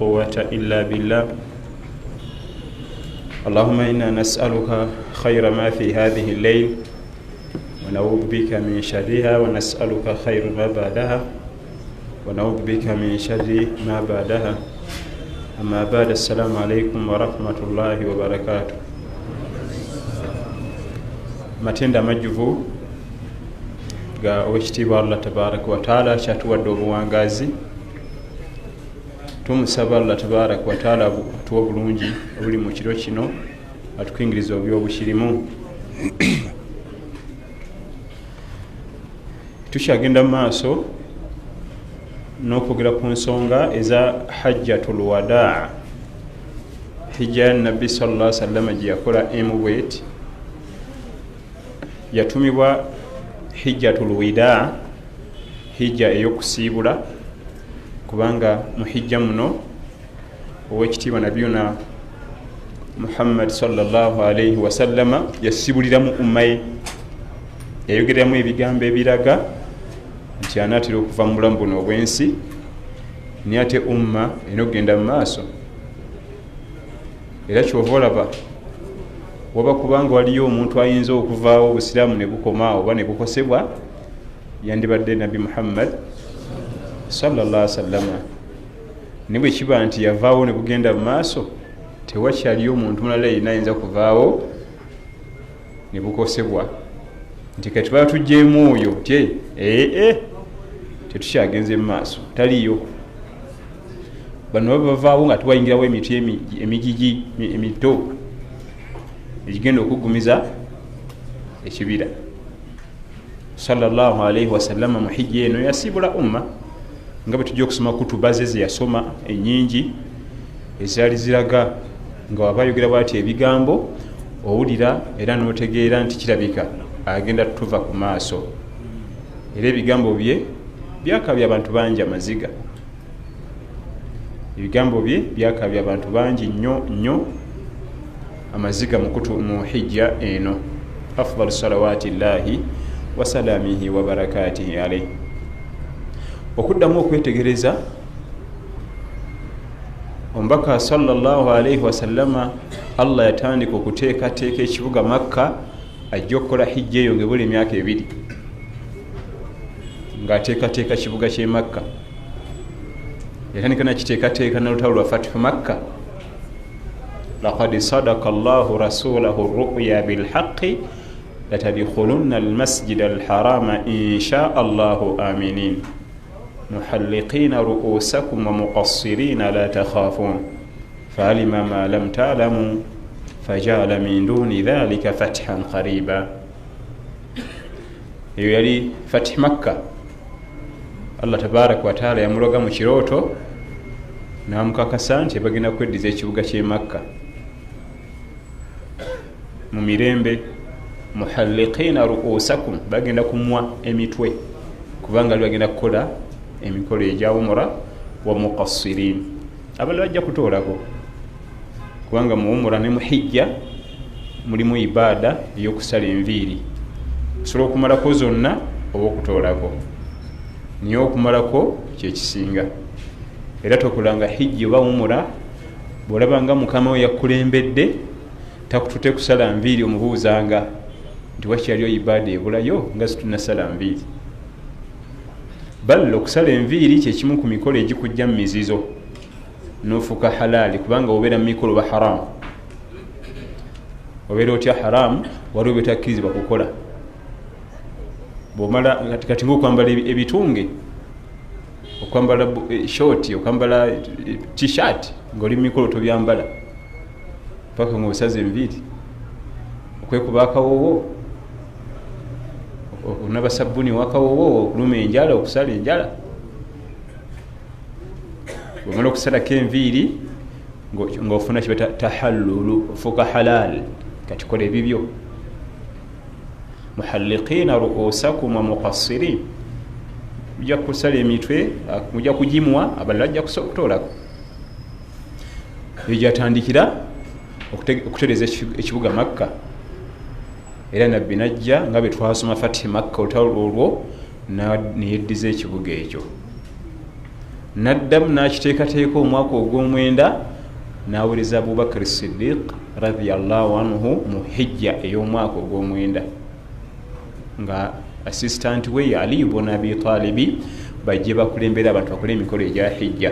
قوة إلا بالله. اللهم إنا نسألك خير ما في هذه الليل ونعوذ بك من شرها ونسألك خير ما بعدها ونعوذ بك من شر ما بعدها. أما بعد السلام عليكم ورحمة الله وبركاته. matenda majjuvu ga owekitiibwa Allah tabaraka wa taala kyatuwadde obuwangazi. Tumusaba Allah tabaraka wa taala tuwa bulungi obuli mu kiro kino atukingiriza obyobukirimu. Tukyagenda mu maaso n'okwogera ku nsonga eza Hijjatul Widaa, hijja ya Nabbi sallallahu alaihi wasallam gye yakola emubweti. Yatumibwa Hijjatul Widaa, hijja ey'okusiibula, kubanga mu hijja muno owekitiibwa nabiyuna Muhammad sallallahu alaihi wasallama yasibuliramu umma ye, yayogereramu ebigambo ebiraga nti anaatera okuva mu bulamu buno obwensi, ni ate umma erina okugenda mu maaso. Era kyova olaba waba kubanga waliyo omuntu ayinza okuvaawo obusiraamu ne bukoma oba ne bukosebwa, yandibadde Nabi Muhammad sallallahu alaihi wasallam. Ne bwe kiba nti yavaawo ne bugenda mu maaso, tewakyaliyo omuntu mulala yenna ayinza kuvaawo ne bukosebwa nti kati tuba tugjeemu oyo tye tetukyagenze mu maaso, taliyo. Bano bavaawo nga tubayingirawo emiti emigigi emito egigenda okugumiza ekibira. Sallallahu alaihi wasallam mu hijja eno yasiibula umma, nga bwe tujja okusoma kutuba ze yasoma ennyingi ezaali ziraga nga waba ayogera bw'ati ebigambo owulira era n'otegeera nti kirabika agenda tuva ku maaso. Era ebigambo bye byakabya abantu bangi amaziga, ebigambo bye byakabya abantu bangi nnyo amaziga mu hijja eno. Afdalu salawatillahi wa salamihi wa barakatihi alayhi. Okuddamu okwetegereza omubaka sallallahu alaihi wasallama, Allah yatandika okuteekateeka ekibuga Makka ajja okukola hijja eyo ngebula emyaka 2 ng'ateekateeka kibuga ky'e Makka. Yatandika nakiteekateeka n'olutalo lwa Fathu Makka. لقد صدق الله رسوله الرؤيا بالحق لتدخلن المسجد الحرام إن شاء الله آمنين محلقين رؤوسكم ومقصرين لا تخافون فعلم ما لم تعلموا فجعل من دون ذلك فتحا قريبا. يلي فتح مكة. الله تبارك وتعالى يملغ mu kirooto n'amukakasa nti bagenda kweddiza ekibuga ky'e Makka mu mirembe. Muhalliqina ru'usakum, bagenda kumwa emitwe kubanga bagenda kukola emikolo egya umra. Wa muqassirin, abalala bajja kutoolako kubanga mu umra ne mu hijja mulimu ibaada ey'okusala enviiri. Osobola okumalako zonna oba okutoolako, niye okumalako kyekisinga. Era tokolanga hijja oba umra bw'olabanga mukama we yakulembedde takutute kusala nviiri omubuuzanga nti wakyaliyo ibaada ebulayo nga situnasala nviiri. Bal okusala enviiri kyekimu ku mikolo egikujja mu mizizo n'ofuuka halaali, kubanga obeera mu mikolo ba haramu. Obeera otya haramu, waliwo betakkirizibwa kukola. Bw'omala kati ng'okwambala ebitunge, okwambala shoti, okwambala t-shirt ng'oli mu mikolo tobyambala paka ng'osaze enviiri, okwekuba akawoowo, okunaba sabbuni wakawoowo, okuluma enjala, okusala enjala. Bw'omala okusalako enviiri ng'ofuna kibata tahallulu, ofuuka halal, kati kola ebibyo. Muhalliqina ru'usakum wa muqassirin, mujja kusala emitwe, mujja kugimwa, abalala ajja kutoolako. Eyo gyatandikira okutereeza ekibuga Makka. Era nabbi najja nga bwe twasoma Fathi Makka olutalo olwo neyeddiza ekibuga ekyo. naddamu n'akiteekateeka omwaka ogw'omwenda n'awuliriza Abubakar Siddiq radiyallahu anhu mu hijja ey'omwaka ogw'omwenda nga assistant we Ali ibn Abi Talib bajje bakulembera abantu bakole emikolo egya hijja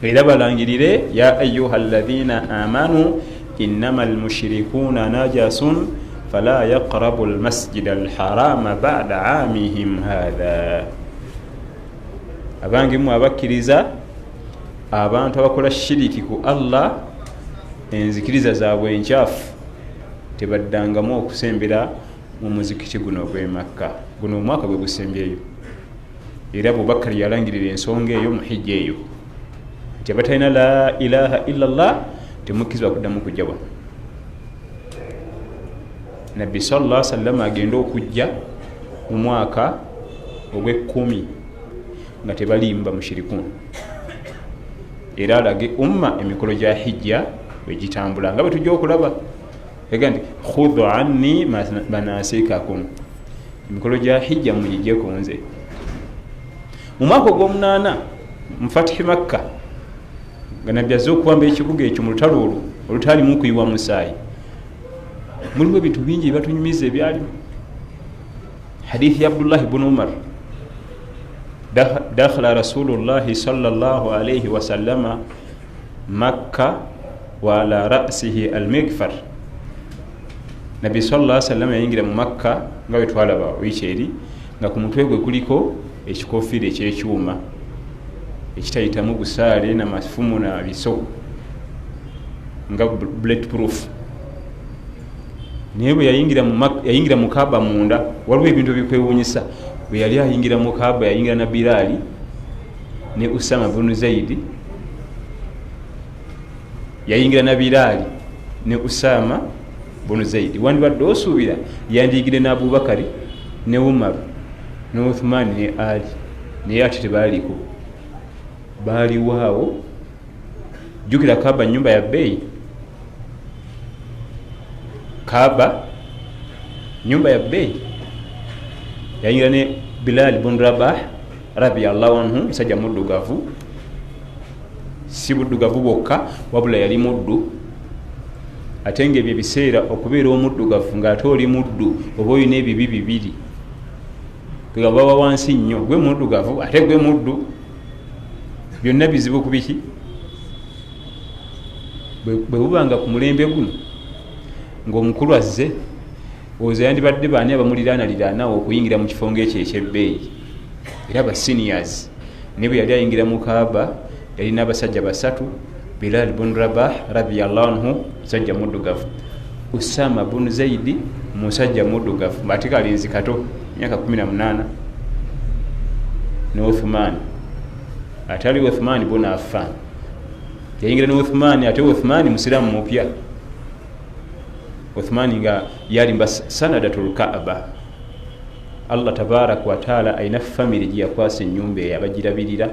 era balangirire ya ayyuha alladhina amanu innama almushrikuuna najasun fala yaqrabu almasjida alharama ba'da aamihim hadha abangi mu abakkiriza abantu abakola shiriki ku Allah enzikiriza zaabwe enkyafu tebaddangamu okusembera mu muzikiti guno gw'e Makka guno omwaka gwe gusembyeyo era Abubakar yalangirira ensonga eyo mu hijja eyo nti abatalina la ilaha illallah temukkizibwa kuddamu kujja wano. Nabbi sallallahu alaihi wasallam agenda okujja mu mwaka ogw'ekkumi nga tebalimba mushirikun era alage umma emikolo gya hijja bwegitambula nga bwe tujja okulaba ega nti khudhu anni manasikakum emikolo gya hijja mugijjeko nze. Mu mwaka ogw'omunaana mu Fatihi Makka nga Nabbi azze okuwamba ekibuga ekyo mu lutalo olwo olutalimu kuyiwa musaayi mulimu ebintu bingi ebibatunyumiza ebyalimu. Hadithi ya Abdullah ibn Umar dakhala Rasulullahi sallallahu alayhi wa sallama Makka wa ala ra'sihi al-mikfar. Nabbi sallallahu alayhi wa sallam yayingira mu Makka nga bwe twalaba wiiki eri nga ku mutwe gwe kuliko ekikofiira ekyekyuma ekitayitamu gusaale n'amafumu na biso nga bulletproof. Naye bwe yayingira mu Kaaba munda waliwo ebintu bikwewuunyisa. Bwe yali ayingira mu Kaaba yayingira na Bilali ne Usama bin Zaidi, yayingira na Bilali ne Usama bin Zaidi. Wandibadde osuubira yandiyigire ne Abubakari ne Umar ne Uthman ne Ali naye ate tebaaliko, baaliwaawo. Jjukira Kaaba nyumba ya bbeeyi, Kaaba nyumba ya bbeeyi. Yayingira ne Bilal bin Rabah radiyallahu anhu, musajja muddugavu, si buddugavu bwokka wabula yali muddu. Ate nga ebyo ebiseera okubeera omuddugavu ng'ate oli muddu oba olina ebibi bibiri, kwegamba baba wansi nnyo, gwe muddugavu ate gwe muddu, byonna bizibu ku biki. Bwe bubanga ku mulembe guno ng'omukulu azze oza yandibadde baani abamuliraanaliraanawo okuyingira mu kifo ng'ekyo ekyebbeeyi era aba seniors. Ne bwe yali ayingira mu Kaaba yalina abasajja basatu, Bilal bin Rabah radiyallahu anhu musajja muddugavu, Usama bin Zaidi musajja muddugavu ate kalinzi kato myaka 18, ne Uthman ate ali Uthman bin Affan. Yayingira ne Uthman ate Uthman musiramu mupya. Uthman nga yalimba sanadatul Kaaba. Allah tabarak wa taala aina family gye yakwasa ennyumba eyabagirabirira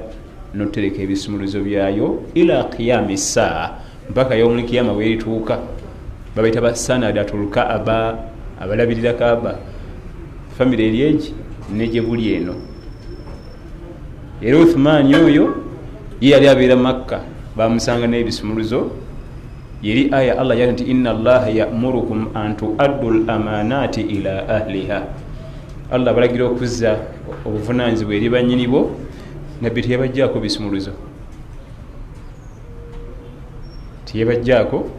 n'otereka ebisumuluzo byayo ila qiyami saa mpaka yawmul qiyama bwerituuka. Babayita ba sanadatul Kaaba, abalabirira Kaaba. Family eri egi negye buli eno. Era Uthman oyo ye yali abeera Makka, bamusanga n'ebisumuluzo. Yeri aya Allah yati nti inna Allaha ya'murukum an tu'addu al-amanati ila ahliha. Allah balagira okuzza obuvunaanyizibwa eri bannyinibo. Nabbi teyabajjaako bisumuluzo, teyabajjaako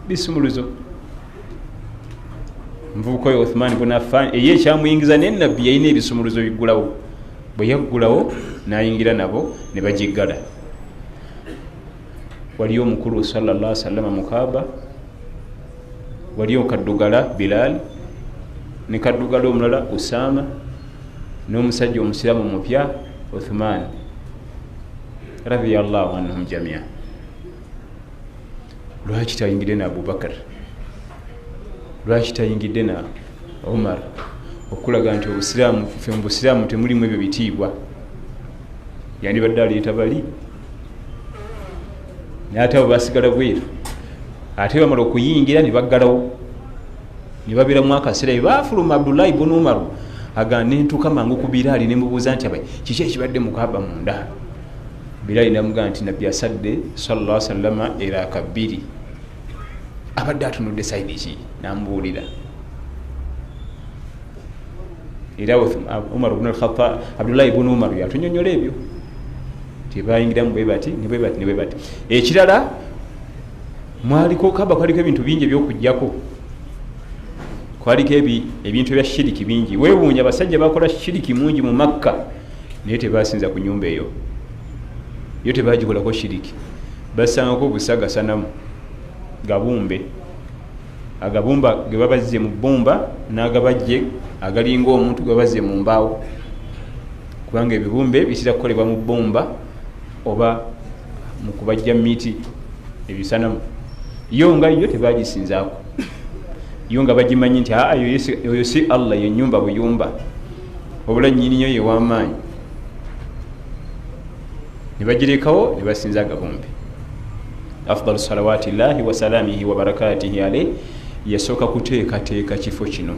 bisumuluzo. Nvubuka oyo Uthman bin Affan eye ekyamuyingiza ne Nabbi yalina ebisumuluzo biggulawo. Bwe yaggulawo n'ayingira nabo ne bagiggala. Waliyo omukulu sallallahu alaihi wasallam mu Kaaba, waliyo kaddugala Bilal ne kaddugala omulala Usama n'omusajja omusiramu mupya Uthman radiyallahu anhum jamia. Lwaki tayingidde na Abubakar? Lwaki tayingidde na Umar? Okulaga nti obusiraamu, ffe mu busiraamu temulimu ebyo bitiibwa. Yandibadde aleeta bali n'ate abo basigala bweru. Ate bamala okuyingira ne baggalawo ne babeeramu akaseera baafuluma. Abdullahi ibn Umar agamba nentuuka mangu ku Bilali ne mubuuza nti abaye kiki ekibadde mu Kaaba munda? Bilali namugamba nti nabbi asadde sallallahu alaihi wasallam era kabiri abadde atunudde saidi ki nambuulira era Umar ibn al-Khattab Abdullah ibn Umar yatunyonyola ebyo tebayingiramu bwe bati ne bwe bati ne bwe bati. Ekirala mwaliko kaba kwaliko ebintu bingi ebyokujjako, kwaliko ebintu bya shiriki bingi. Weewuunya abasajja bakola shiriki mungi mu Makka naye tebasinza ku nyumba eyo, yo tebagikolako shiriki, basangako obusagasanamu gabumbe, agabumba ge babazze mu bbumba n'agabajje agalinga omuntu ge babazze mu mbaawo, kubanga ebibumbe bitera kukolebwa mu bbumba oba mu kubajja miti ebisanamu. Yo nga yo tebagisinzaako, yo nga bagimanyi nti oyo si Allah ye nyumba buyumba, obula nnyiniyo ye w'amaanyi, ne bagirekawo ne basinza agabumbe. Afdalu salawati llahi wa salamihi wa barakatihi alayhi, yasooka kuteekateeka kifo kino.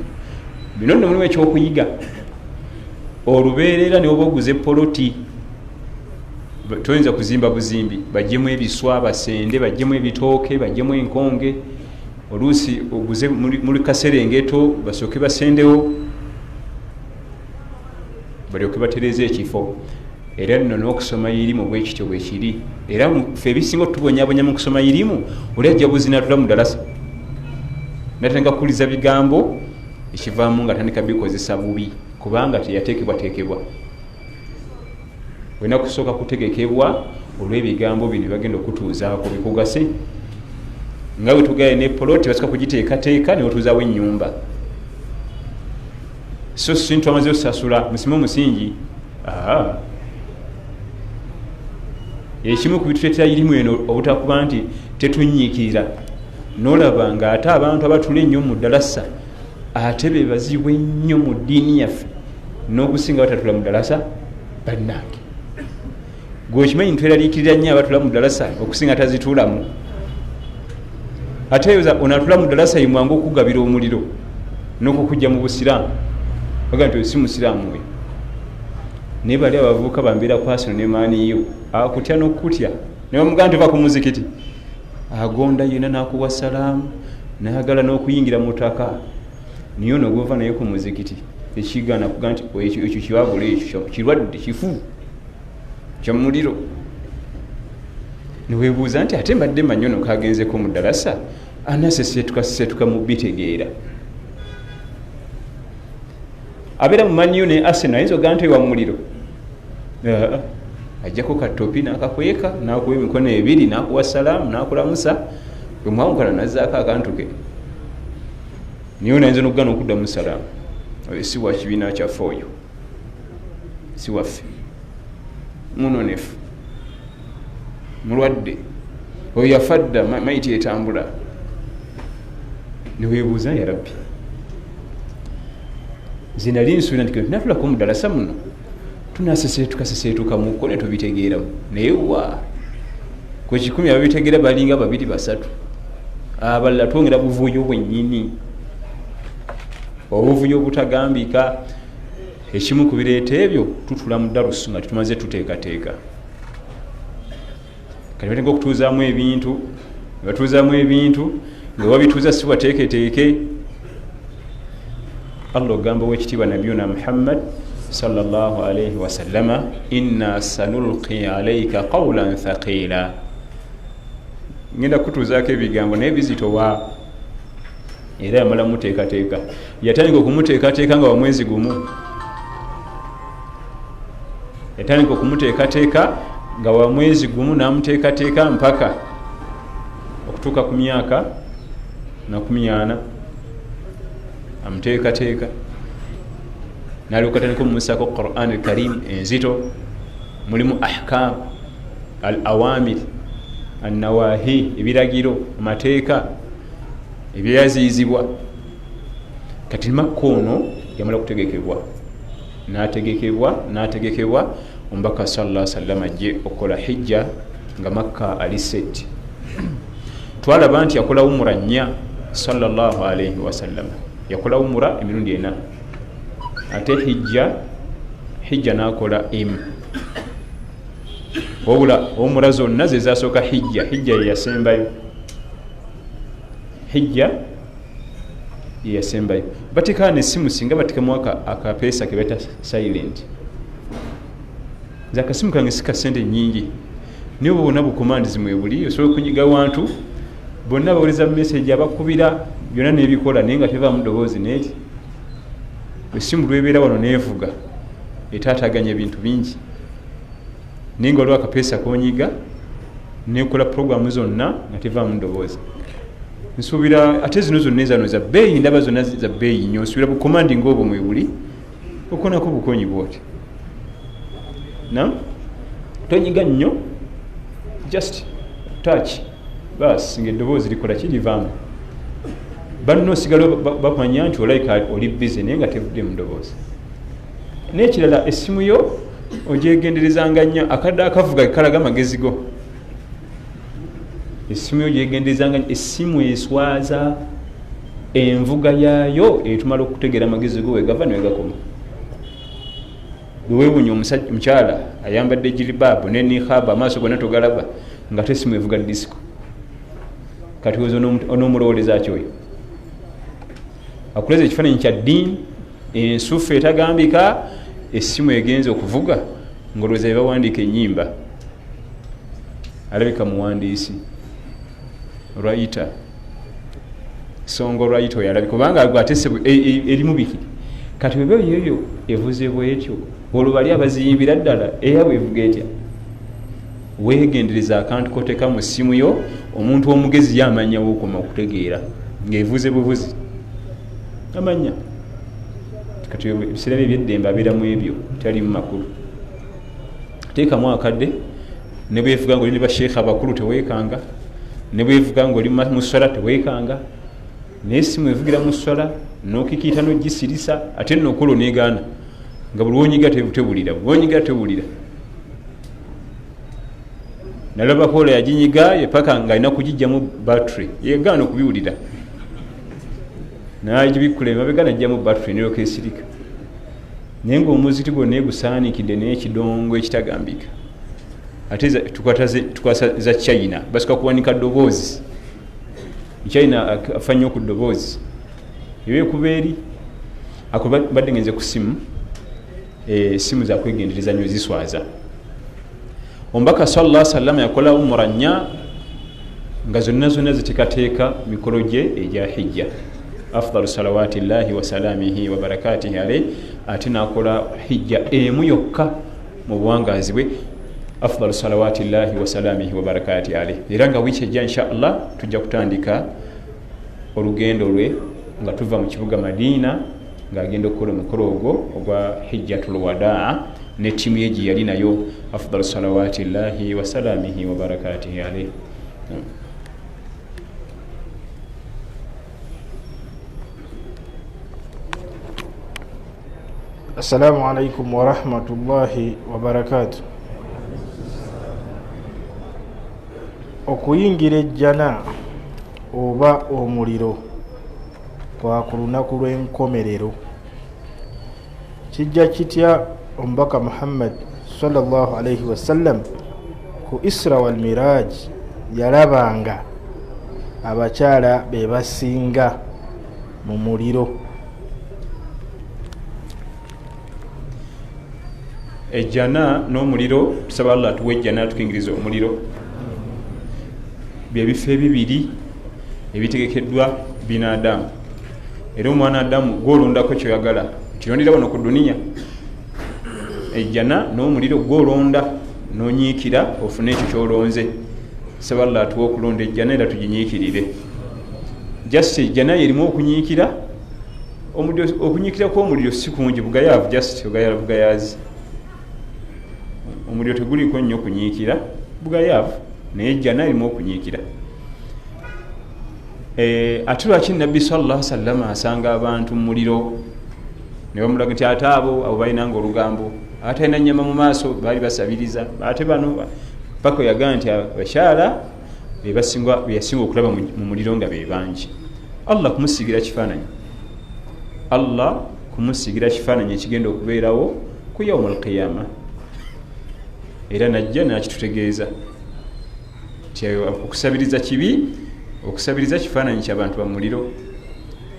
Bino nno mulimu ekyokuyiga. Olubeerera ne oba oguze poloti, toyinza kuzimba buzimbi, bajjemu ebiswa basende, bajjemu ebitooke, bajjemu enkonge. Oluusi oguze muli kaserengeto basooke basendewo balyoke batereeze ekifo. Era nno n'okusoma irimu bwekityo bwe kiri. Era ffe ebisinga otubonyabonya mu kusoma irimu, oli ajja buzinatula mu ddalasa natandika kukuliza bigambo, ekivaamu nga tandika bikozesa bubi kubanga teyateekebwateekebwa. Wena kusooka kutegekebwa olw'ebigambo bino bagenda okutuuzaako bikugase. Nga bwe tugaye ne poloti basooka kugiteekateeka ne otuuzaawo ennyumba. So sintu amaze osasula musime omusingi. Ekimu ku bituleetera irimu eno obutakuba nti tetunyiikirira, n'olaba nga ate abantu abatula ennyo mu ddalasa ate be bazibu ennyo mu ddiini yaffe n'okusinga batatula mu ddalasa bannange. Gwe okimanyi ntweraliikirira nnyo abatula mu ddalasa okusinga tazituulamu. Ate onatula mu ddalasa ye mwangu okugabira omuliro n'okukujja mu busiraamu, baga nti si musiraamu we. Naye bali abavubuka bambeera kwasino ne maaniyo akutya n'okutya ne bamugaa nti va ku muzikiti, agonda yena n'akuwa salaamu n'ayagala n'okuyingira mu ttaka, niyo n'ogova naye ku muzikiti ekigaana kuga nti ekyo kiwabula ekyo kirwadde kifu kya muliro. Neweebuuza nti ate mbadde manyono kagenzeko mu ddalasa anasesetuka mu bitegeera. Abeera mu maniyo ne Arsenal ayinza ogaa nti wa muliro, ajjako katopi n'akakweka n'akuwa emikono ebiri n'akuwa salaamu n'akulamusa, bwe mwawukana nazzaako akantu ke. Niyo nayinza n'okugana okuddamu salaamu. Oyo si wa kibiina kyaffe, oyo si waffe, munonefu, mulwadde, oyo yafadda mayiti etambula. Neweebuuza ya Rabbi, nze nali nsuubira nti tunatulako mu ddalasa muno tunaseseetuka mukko ne tubitegeeramu, naye wa ku 10 ababitegeera balinga 2-3, abalala twongera buvuyo bwennyini, obuvuyo obutagambika. Ekimu ku bireeta ebyo tutula mu darusu nga tumaze tuteekateeka. Kati batenga okutuuzaamu ebintu, batuuzaamu ebintu nga wabituuza si wateeketeeke. Allah ogamba w'ekitiibwa nabiyuna Muhammad sallallahu alayhi wa sallama, inna sanulqi alayka qawlan thaqila. Ngenda kutuuzaako ebigambo naye bizitowa. Era yamala muteekateeka, yatandika okumuteekateeka nga wa mwezi gumu, yatandika okumuteekateeka nga wa mwezi gumu n'amuteekateeka mpaka okutuuka ku myaka na 40 amuteekateeka. Nalyoka tandika omumusako Qur'an al-Karim enzito, mulimu ahkam al-awamir an-nawahi, ebiragiro, amateeka ebyaziyizibwa. Kati Makka ono yamala kutegekebwa, n'ategekebwa omubaka sallallahu alaihi wasallam ajje okukola hijja nga Makka ali set. Twalaba nti yakola umura 4 sallallahu alaihi wasallam, yakola umura emirundi 4, ate hijja n'akola emu. wabula omura zonna ze zasooka hijja yeyasembayo bateekana nessimu singa bateekamu akapeesa kebaita silent nze akasimu kange sika sente nyingi niwe bwonna bukomandi zimwebuli osobola okunyiga wantu bonna bawuliriza message abakubira byonna nebikola naye nga tevaamu ddoboozi neeti essimu lwebeera wano neevuga etaataganya ebintu bingi naye nga waliwo akapeesa konyiga nekola programu zonna nga tevaamu ddoboozi nsuubira ate zino zonna ezano za bbeeyi ndaba zonna za bbeeyi nnyo nsuubira bukomandi ngaobwo mwebuli okonako bukonyi bwoti na tonyiga nnyo just touch basi ng'eddoboozi likola kirivaamu banno osigala bamanya nti olaika oli busy naye nga tevudde mu ddoboozi n'ekirala essimu yo ogyegenderezanga nnyo akadde akavuga kalaga amagezi go essimu yo gyegenderezanga nnyo essimu eswaza envuga yaayo etumala okutegeera amagezi go wegava newegakoma weewunya omukyala ayambadde jilibaabu ne nikhaba amaaso gonna togalaba nga tessimu evuga disiko kati ozo onoomulowoleza kyoyo akuleza ekifaananyi kya ddiini ensufu etagambika essimu egenza okuvuga ngaoloweza bebawandiika ennyimba alabika muwandiisi writer songo writer oyo alabika kubanga gwatese erimu biki kati weba yoyo evuze bwetyo olwo bali abaziyimbira ddala eyabwe evuga etya weegendereza akantu koteka mu ssimu yo omuntu omugezi yamanya wokoma okutegeera ng'evuze buvuzi amanya kati ebiseera bye ebyeddembe abeeramu ebyo talimu makulu teekamu akadde ne bwevuga nga oli ne basheekha abakulu teweekanga ne bwevuga nga oli mu swala teweekanga naye essimu evugira mu swala n'okikiita n'ogisirisa ate nokola oneegaana nga buli wonyiga tewulira bwonyiga tewulira nalaba kola yaginyiga epaka nga alina kugijjamu battery yegaana okubiwulira nagibikula emabega najjamu battery neyoka esirika naye ngaomuziti gwonna egusaanikidde n'ekidongo ekitagambika ate tukwata za Kyeyune basika kuwanika ddoboozi Kyeyune afa nnyo ku ddoboozi ebekuba eri ako badde ngenze ku simu simu zakwegendereza nnyo ziswaza omubaka sallallahu alaihi wasallam yakola umra nnya nga zonna ziteekateeka mikolo gye egya hijja afdalu salawati llahi wa salamihi wa barakatihi alayhi ate nakola hijja emu yokka mu buwangazi bwe afdalu salawati llahi wa salamihi wa barakatihi alayhi era nga wiiki ejja inshallah tujja kutandika olugendo lwe nga tuva mu kibuga Madina ng'agenda okukola omukolo ogwo ogwa Hijjatul Widaa ne ttiimu ye gye yali nayo afdalu salawati llahi wa salamihi wa barakatihi alayhi. Assalamu alaikum wa rahmatullahi wa barakatuh. Okuyingira ejjana oba omuliro kwa ku lunaku lw'enkomerero kijja kitya omubaka Muhammad sallallahu alaihi wasallam ku Isra wal Miraj yalabanga abakyala be basinga mu muliro. Ejjana n'omuliro tusaba Allah tuwe ejjana tukingiriza omuliro bye bifo ebibiri ebitegekeddwa binadamu era omwana adamu gwolondako kyoyagala kirondera wano ku duniya. Ejjana n'omuliro gwolonda nonyiikira ofune ekyo kyolonze. Saba Allah tuwe okulonda ejjana era tuginyiikirire. Just ejjana yerimu okunyiikira okunyiikira kw'omuliro si kungi bugayaavu just ogayala bugayazi. Omuliro teguliko nnyo kunyiikira bugayaavu naye ejjana erimu okunyiikira. Ate lwaki Nabbi sallallahu alaihi wasallam asanga abantu mu muliro ne bamulaga nti ate abo balinanga olugambo ate alina nnyama mu maaso baali basabiriza ate bano pako yagaa nti abakyala beyasinga okulaba mu muliro nga be bangi. Allah kumusigira kifaananyi, Allah kumusigira kifaananyi ekigenda okubeerawo ku yawmul qiyama. era najja nakitutegeeza nti okusabiriza kibi, okusabiriza kifaananyi ky'abantu ba muliro,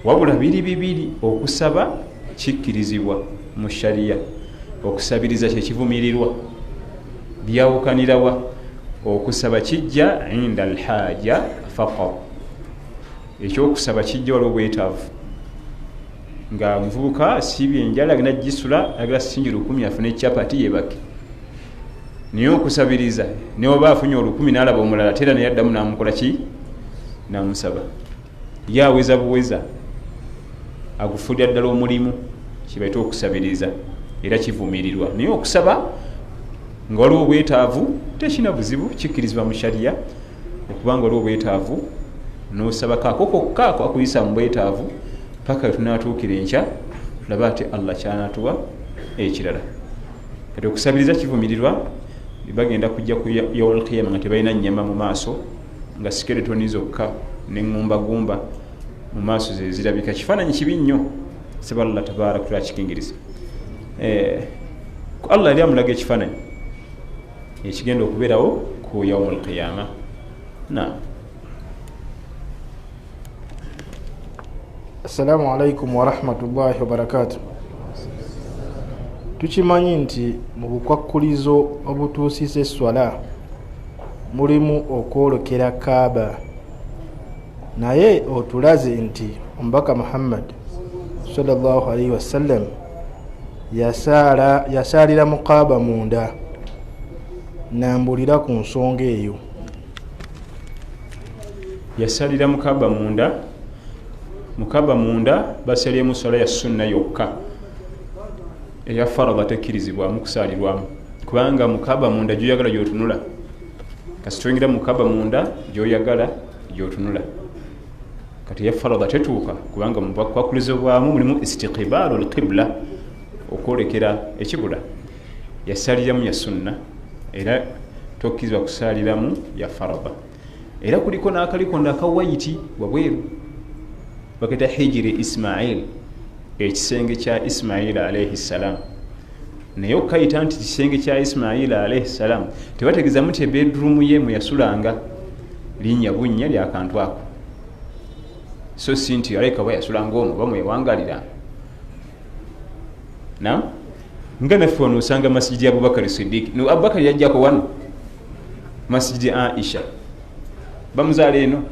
wabula biri bibiri. Okusaba kikkirizibwa mu shariya, okusabiriza kyekivumirirwa. Byawukanirawa? Okusaba kijja inda alhaja faqat, ekyokusaba kijja waliwo bwetaavu, nga muvubuka siibye enjala agenda gisula agala singi 10 afune ekyapati yebake. Naye okusabiriza neoba afunye 10 n'alaba omulala tera naye addamu namukola ki? Namusaba. Yaweza buweza agufulira ddala omulimu, kibaita okusabiriza era kivumirirwa. Naye okusaba nga waliwo obwetaavu tekina buzibu, kikkirizibwa mu shariya okubanga waliwo obwetaavu n'osaba kaako kokka akuyisa mu bwetaavu paka tunatuukira enkya tulaba ati Allah kyanatuwa ekirala. Kati okusabiriza kivumirirwa, bagenda kujja ku yawmul qiyama nga tebalina nnyama mu maaso, nga skeletoni zokka n'eŋŋumbagumba mu maaso ze zirabika. Kifaananyi kibi nnyo, saba Allah tabaaraka wa taala kikingiriza. Allah yali amulaga ekifaananyi ekigenda okubeerawo ku yawmul qiyama. Assalamu alaikum wa rahmatullahi wa barakatuh. Tukimanyi nti mu bukwakkulizo obutuusiza esswala mulimu okwolekera Kaaba, naye otulaze nti omubaka Muhammad sallallahu alaihi wasallam yasaalira mu Kaaba munda. Nambulira ku nsonga eyo. Yasaalira mu Kaaba munda. Mu Kaaba munda basalemu swala ya sunna yokka, eya farada tekkirizibwamu kusaalirwamu, kubanga mu Kaaba munda gyoyagala gyotunula. Kasi toyingira mu Kaaba munda gyoyagala gyotunula. Kati eya farada tetuuka, kubanga mu bwakwakulizo bwamu mulimu istiqbaalu alqibla, okwolekera ekibula. Yasaaliramu ya sunna era tokkizibwa kusaaliramu ya farada. Era kuliko n'akalikonda akawayiti wabweru baketa hijiri Ismail, ekisenge kya Ismail alayhi salam. Naye okayita nti kisenge kya Ismail alayhi salam tebategeeza muti bedroom ye muyasulanga linnya bunnya lya kantu ako, so si nti aleka bayasulanga omwo bamwewangalira. Nga naffe wano osanga masjidi ya Abubakar Siddiq. No, Abubakar yajjako wano masjidi Aisha bamuzaala eno,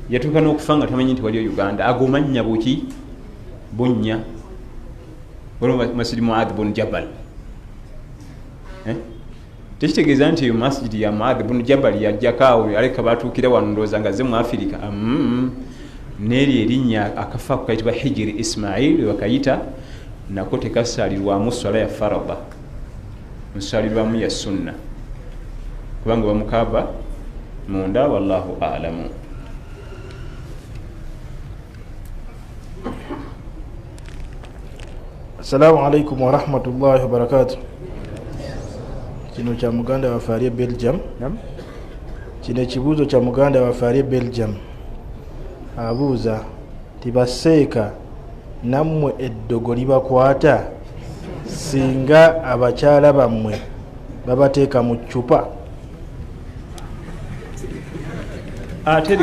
yatuuka n'okufa nga tamanyi nti waliyo Uganda. Agomannya buki bunnya waliwo masjidi Muadh bun Jabal. Tekitegeeza nti masjidi ya Muadh bun Jabal yajjakaawo aleka batuukira wano ndowooza nga ze mu Afirika. Neeri erinnya akafa kukayitibwa hijiri Ismail wakayita, nako tekasaalirwamu swala ya farada, musaalirwamu ya sunna, kubanga mu Kaaba munda. Wallahu a'lamu. Assalamu alaikum wa rahmatullahi wa barakatuh. Kino kya muganda wa Farie Belgium. Kino ekibuuzo kya muganda wa Farie Belgium. Abuuza tibaseeka nammwe eddogo libakwata singa abakyala bammwe babateeka mu ccupa. Ate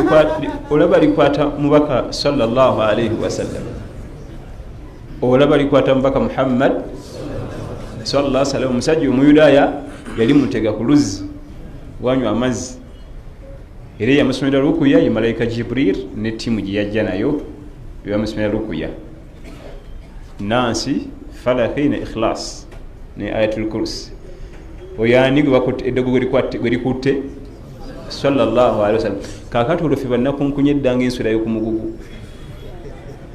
olaba likwata mubaka sallallahu alaihi wasallam, olaba likwata mubaka Muhammad sallallahu alaihi wasallam. Omusajja omuyudaaya yali mutega ku luzzi wanywa amazzi, era yamusomera rukuya ye malaika Jibril ne timu gye yajja nayo yamusomera rukuya, Nansi, Falaki ne Ikhlas ne Ayatul Kursi. Oyani eddogo gwe likutte sallallahu alaihi wasallam. Kakati olwo ffe bannakunkunya eddanga enswera y'oku mugugu.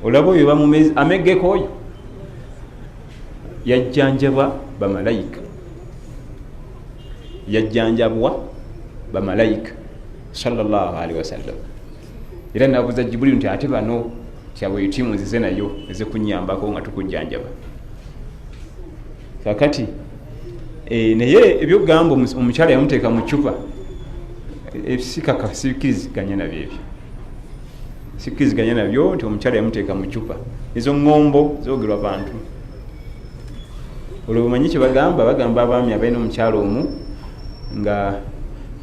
Olaba oyo bamumezi ameggeko oyo yajjanjabwa bamalayika, yajjanjabwa bamalayika sallallahu alaihi wasallam. Era nabuuza Jibril nti ate bano kyabwe yitimu nzize nayo ezikunyambako nga tukujjanjaba. Kakati naye ebyogamba omukyala yamuteeka mu ccupa, sikkiriziganya nabyo ebyo, sikkiriziganya nabyo nti omukyala yamuteeka mu ccupa. Ezo ŋŋombo zoogerwa bantu. Olwo omanyi kye bagamba abaami abalina omukyala omu nga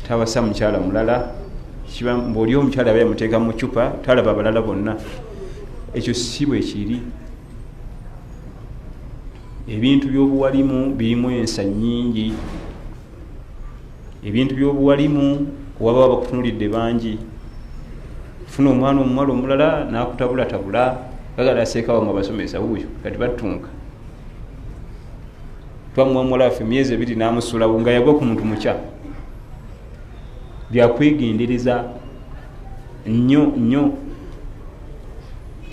tawasa mukyala mulala kiba mboli omukyala abe yamuteeka mu cupa talaba abalala bonna ekyo si bwe kiri ebintu by'obuwalimu birimu ensa nnyingi ebintu by'obuwalimu waba bakutunulidde bangi funa omwana omuwala omulala n'akutabulatabula gagala aseekawo nga basomesa wuuyo kati battunka twamuwa mulaffe emyezi 2 n'amusulawo nga yagwa ku muntu mukya byakwegendereza nnyo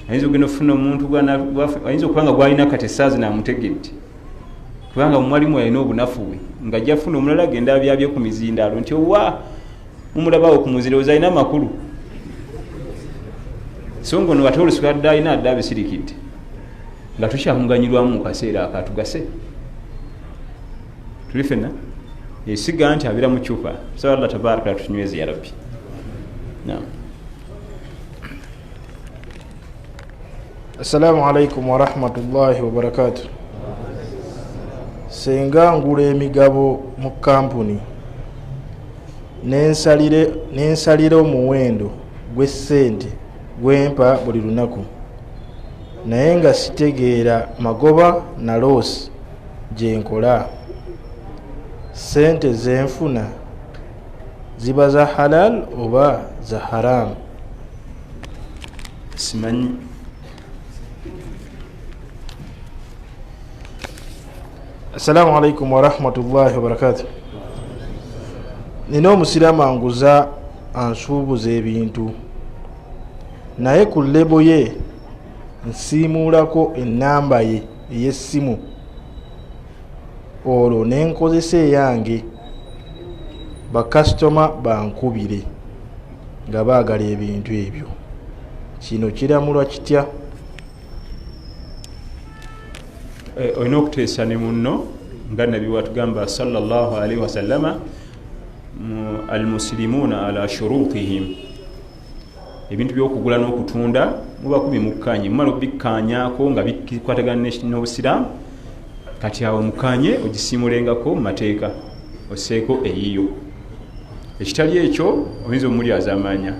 ayinza okugenda okufuna omuntu ayinza okuba nga gwalina kati essaazi n'amutegedde kubanga omwalimu alina obunafu bwe nga ajja funa omulala agenda abyabye ku mizindaalo nti owa mumulabawo ku muzirowooza alina amakulu so nga ono ate olusikadde alina adde abisirikidde nga tukyamuganyirwamu mu kaseera akatugase tuli fenna esiga nti abira mu cupa so Allah tabaraka tutunyweze ya rabbi. Naam. Assalamu alaikum wa rahmatullahi wa barakatuh. Senga ngula emigabo mu kampuni nensalira omuwendo gw'essente gwempa buli lunaku naye nga sitegeera magoba na loosi gye nkola, sente zenfuna ziba za halal oba za haram? Simanyi. Assalamu alaikum wa rahmatullahi wa barakatuh. Nina omusiraamu anguza ansuubuza ebintu naye ku lebo ye nsiimuulako ennamba ye ey'essimu olwo nenkozesa eyange bakasitoma bankubire nga baagala ebintu ebyo. Kino kiramulwa kitya? Olina okuteesa ne munno nga nabbi watugamba sallallahu alaihi wasallama almuslimuna ala shurutihim, ebintu by'okugula n'okutunda muba kubimukanye mumala okubikkaanyaako nga bikwatagana n'obusiraamu kati awo mukanye ogisimulengako mu mateeka oseeko eyiyo. Ekitali ekyo oyinza omulyaza amaanya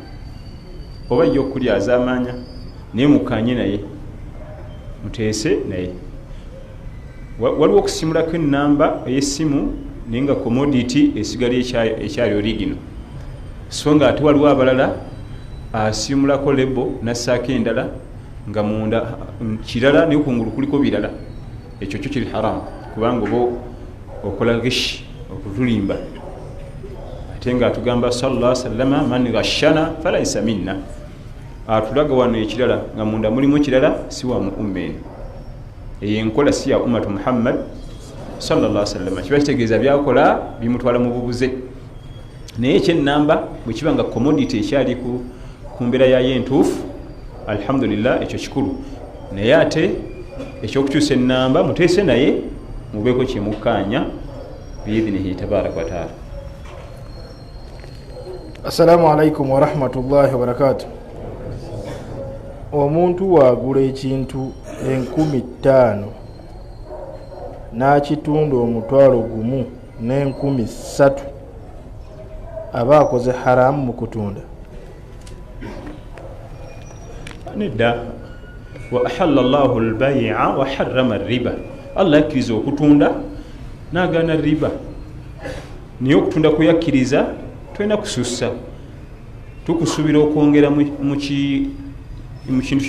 oba ye okulyaza amaanya naye mukanye naye muteese naye. Waliwo okusimulako ennamba ey'essimu naye nga commodity esigala ekyali origino, so nga ate waliwo abalala asimulako lebo nassaako endala nga munda kirala naye kungulu kuliko birala. Ekyo kyo kiri haramu kubanga oba okola gishi okutulimba, ate nga atugamba sallallahu alaihi wasallam man ghashana falaysa minna, atulaga wano ekirala nga munda mulimu kirala si wa muumini. Enkola si ya ummatu Muhammad sallallahu alaihi wasallam, kiba kitegeeza byakola bimutwala mu bubuze. Naye ekyennamba bwe kiba nga commodity ekyali ku mbeera yayo entuufu, alhamdulillah ekyo kikulu. Naye ate ekyokukyusa ennamba muteese naye mubeeko kyemukkaanya biidhinihi tabaraka wa taala. Assalamu alaikum wa rahmatullahi wa barakatuh. Omuntu waagula ekintu 5,000 n'akitunda omutwalo gumu n'3,000 aba akoze haramu mu kutunda? Nedda. Wa ahalla Allahu al-bay'a wa harrama ar-riba. Allah yakiriza okutunda n'agaana riba. Naye okutunda kuyakkiriza twena kusussa, tukusubira okwongera mu kintu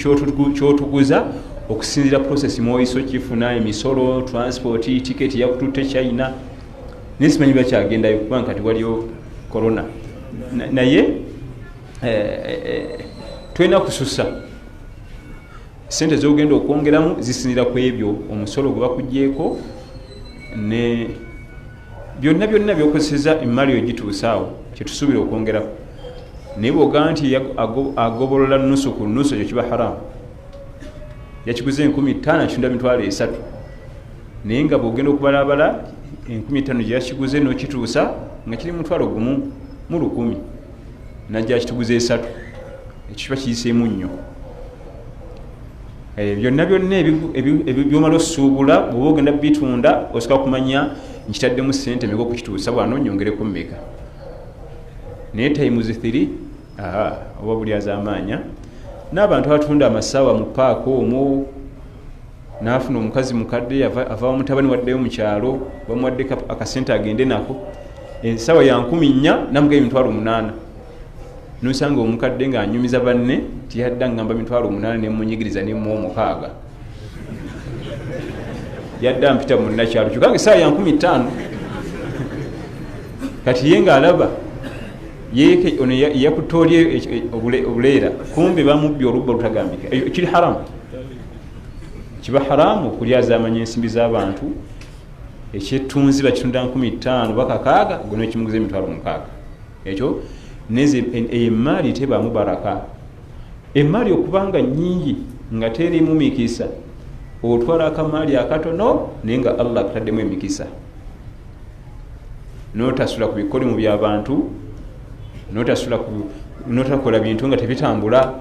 kyotuguza okusinzira process mwoyiso kifuna emisolo, transport, ticket yakututte China. Nisimanyi bakyagendayo kubanga kati waliyo corona. Naye twena kusussa. Sente zogenda okwongeramu zisinzira ku ebyo omusolo gwe bakugyeko ne byonna byokozeseza emmali ogituusaawo kyetusuubira okwongerako. Naye bw'ogaa nti agobolola nusu ku nusu, ekyo kiba haramu. Yakiguze 5,000 akitunda 3,000, naye nga bw'ogenda okubalabala 5,000 gye yakiguze n'okituusa nga kiri 1,000 najja akituguze 3, ekyo kiba kiyiseemu nnyo. Byonna byomala osuubula bw'oba ogenda bitunda osooka kumanya nkitaddemu sente meka okukituusa bwano nyongereko mmeka naye times 3 oba buli azamaanya n'abantu abatunda amasaawa mu paaka omwo n'afuna omukazi mukadde ava mutabani waddeyo mu kyalo bamuwaddeko akasente agende nako ensaawa ya 14 namugayo 8,000 nosanga omukadde ng'anyumiza banne tiyadda ngamba 8,000 nemunyigiriza nemu 6 yadda mpita munnakyalo kyukange essaawa ya 15 kati ye ng'alaba yeke ono yakutolye obuleera kumbe bamubbye olubba lutagambika kiri haramu kiba haramu okulyazamanya ensimbi z'abantu ekyettunzi bakitunda 15 bakakaaga gwe ekimuguza 6,000 ekyo neze emaali tebaamu baraka emaali okubanga nyingi nga terimu mikisa otwala akamaali akatono naye nga Allah akutaddemu emikisa notasula ku bikolimu by'abantu notakola bintu nga tebitambula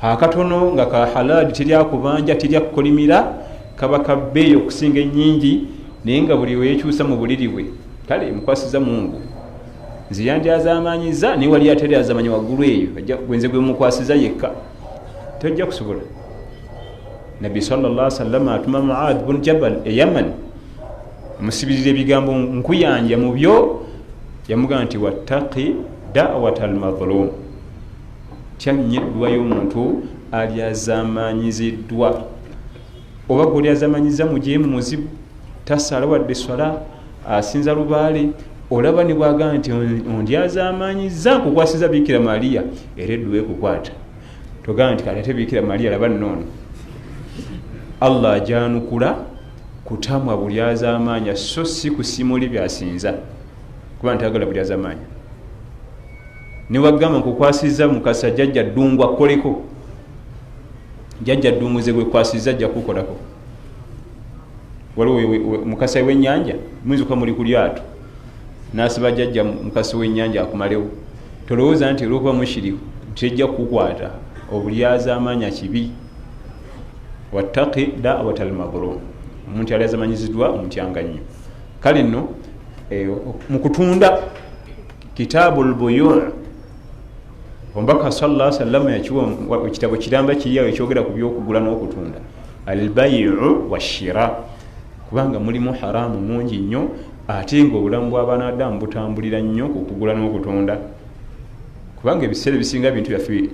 akatono nga ka halali teryakubanja teryakukolimira kaba kabbeeyi okusinga ennyingi naye nga buli weekyusa mu buliri bwe kale mukwasiza Mungu nze yandyazaamanyiza naye wali ateryazamanya waggulu eyo gwenze gwe mukwasiza yekka tojja kusobola Nabbi sallallahu alaihi wasallam atuma Muadh bin Jabal e Yaman musibirire ebigambo nkuyanja mu byo yamugamba nti wattaqi da'watal madhlum tyannyo eddwa y'omuntu alyazamanyiziddwa oba gwe olyazamanyiza mujeemu muzibu tasala wadde swala asinza lubaale olaba ne bwagamba nti ondyazamanyiza nkukwasiza Bikira Maria era eddwa ekukwata togamba nti kale ate Bikira Maria laba nnono Allah ajanukula kutamwa buli azamanya so si kusimuli byasinza kuba ntagala buli azamanya ne wagamba nkukwasiza mukasa jjajja ddungwa koleko jjajja ddunguze gwe kwasiza ajja kukolako waliwo mukasa w'ennyanja muyinza muli ku lyato n'asiba jjajja mukasa w'ennyanja akumalewo tolowooza nti olwokuba mushiriku tejja kukwata obulyazamanya kibi wattaqi da'watal madhlum omuntu alyazamanyiziddwa omutya nnyo kale nno mu kutunda kitabul buyu' omubaka sallallahu alaihi wasallam yakiwa ekitabo kiramba kiriyawo ekyogera ku byokugula n'okutunda albayi'u washira kubanga mulimu haramu mungi nnyo ate ng'obulamu bw'abanadamu butambulira nnyo ku kugula n'okutunda kubanga ebiseera ebisinga bintu byaffe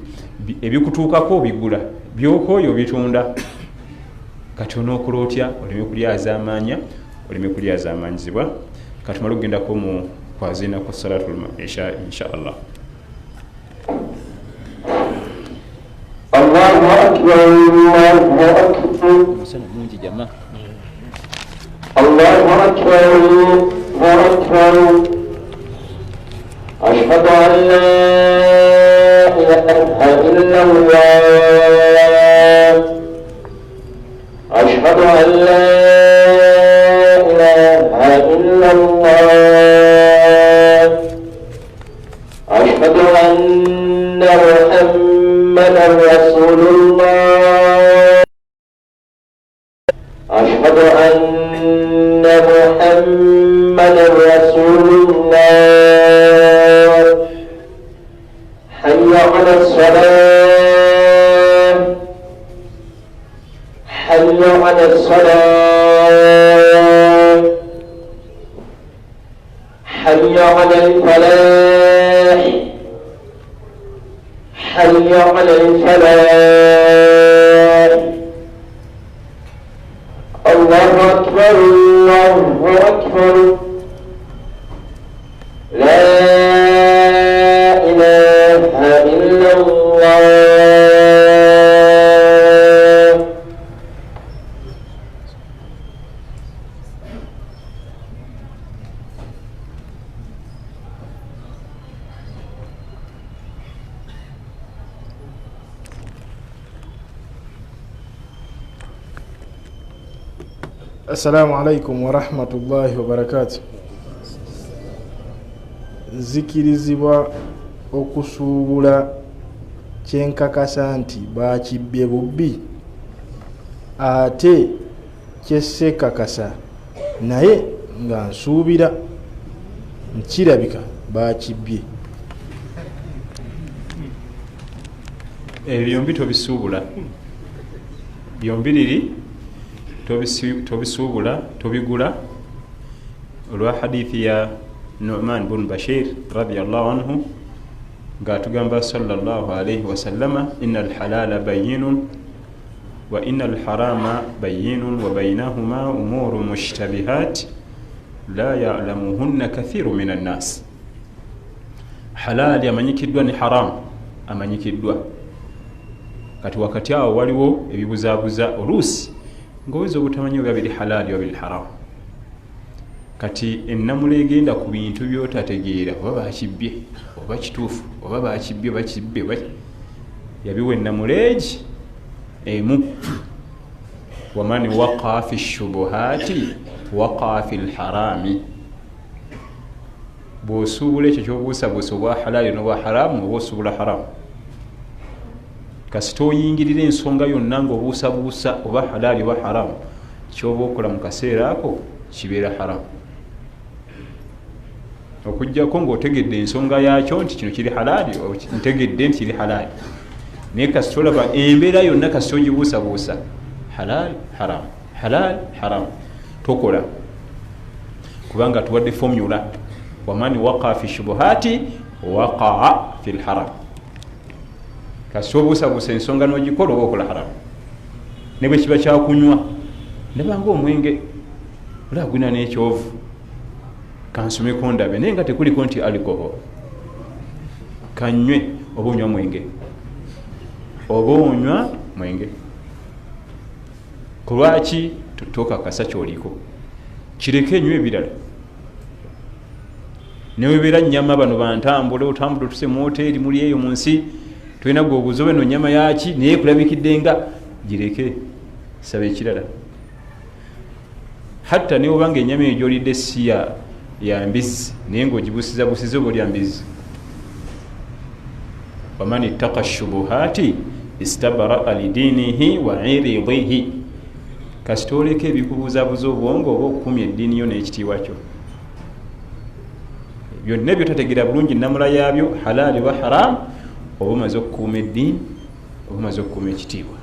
ebikutuukako obigula byokooyo bitunda kati onookola otya oleme kulyazamanya oleme kulyazamanyizibwa kati tumale okugendako mu kwazinako salatul isha inshallah. Allahu akbar Allahu akbar musana mungi jamaa Allahu akbar Allahu akbar ashhadu an la ilaha illallah ashhadu an la ilaha illallah ashhadu anna muhammadan rasulullah ashhadu anna muhammadan rasulullah hayya 'ala as-salah hayya 'ala as-salah hayya 'ala al-falah hayya 'ala al-falah Allahu akbar Allahu akbar la ilaha illallah. Assalamu alaikum wa rahmatullahi wa barakatuh. Zikirizibwa okusuubula kyenkakasa nti bakibbye bubbi ate kyessekakasa naye nga nsuubira nkirabika bakibbye. Ebyo byombi tobisuubula, byombiriri tobisuubula, tobigula olwa hadithi ya Nu'man bin Bashir radiyallahu anhu ng'atugamba sallallahu alayhi wasallama inna alhalala bayyinun wa inna alharama bayyinun wa baynahuma umuru mushtabihat la ya'lamuhunna kathiru minan nas. Halali amanyikiddwa ni haram amanyikiddwa, kati wakati awo waliwo ebibuzaabuza oluusi ng'oyinza obutamanyi oba biri halali oba biri haram. Kati ennamula egenda ku bintu by'otategeera oba bakibbye oba kituufu oba bakibbye oba kibbe oba yabiwa ennamula egi emu. waman waqa fi shubuhaati waqa fi lharami. bw'osuubula ekyo ky'obuusabuusa obwa halali n'obwa haramu oba osuubula haramu. kasita oyingirira ensonga yonna ng'obuusabuusa oba halali oba haramu, kyoba okola mu kaseera ako kibeera haramu. Okujjako ng'otegedde ensonga yakyo nti kino kiri halali, ntegedde nti kiri halali, naye kasita olaba embeera yonna kasita ogibuusabuusa halali haramu halali haramu, tokola, kubanga tuwadde formula waman waqa fi shubuhaati waqaa fi lharam. kasita obuusabuusa ensonga n'ogikola oba okola haramu. ne bwe kiba kyakunywa nebanga omwenge olagwina n'ekyovu kansomeko ndabe naye nga tekuliko nti alcohol, kanywe oba onywa mwenge oba onywa mwenge. kulwaki tokakasa kyoliko, kireke enywa ebirala. newebeera nyama bano bantambule otambule otuse mu hoteri muli eyo mu nsi tulina gwe obuzobe no nyama yaki naye kulabikidde nga gireke, saba ekirala. hatta ne obanga ennyama eyo gyolidde si ya mbizi naye ng'ogibusiza busize oba olya mbizi. waman ittaqa shubuhaati istabraa lidiinihi wa iridihi. kasita oleka ebikubuuzabuza obwongo oba okukumya eddiini yo n'ekitiibwa kyo. byonna byotategeera bulungi namula yaabyo halali wa haramu, oba omaze okukuuma eddiini oba omaze okukuuma ekitiibwa.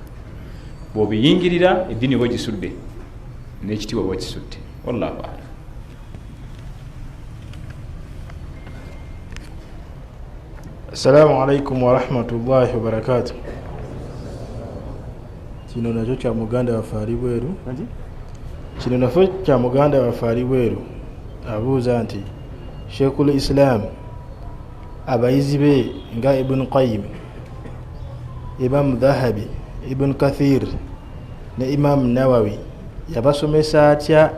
bw'obiyingirira eddiini oba ogisudde n'ekitiibwa oba okisudde. wallahu alam. Assalamu alaikum warahmatullahi wabarakatuh. Kino nakyo kya muganda waffe ali bweru. Kino naffe kya muganda waffe ali bweru abuuza nti Sheikhul Islam abayizi be nga Ibn Qayyim, Imam Dhahabi, Ibn Kathir ne Imam Nawawi yabasomesa atya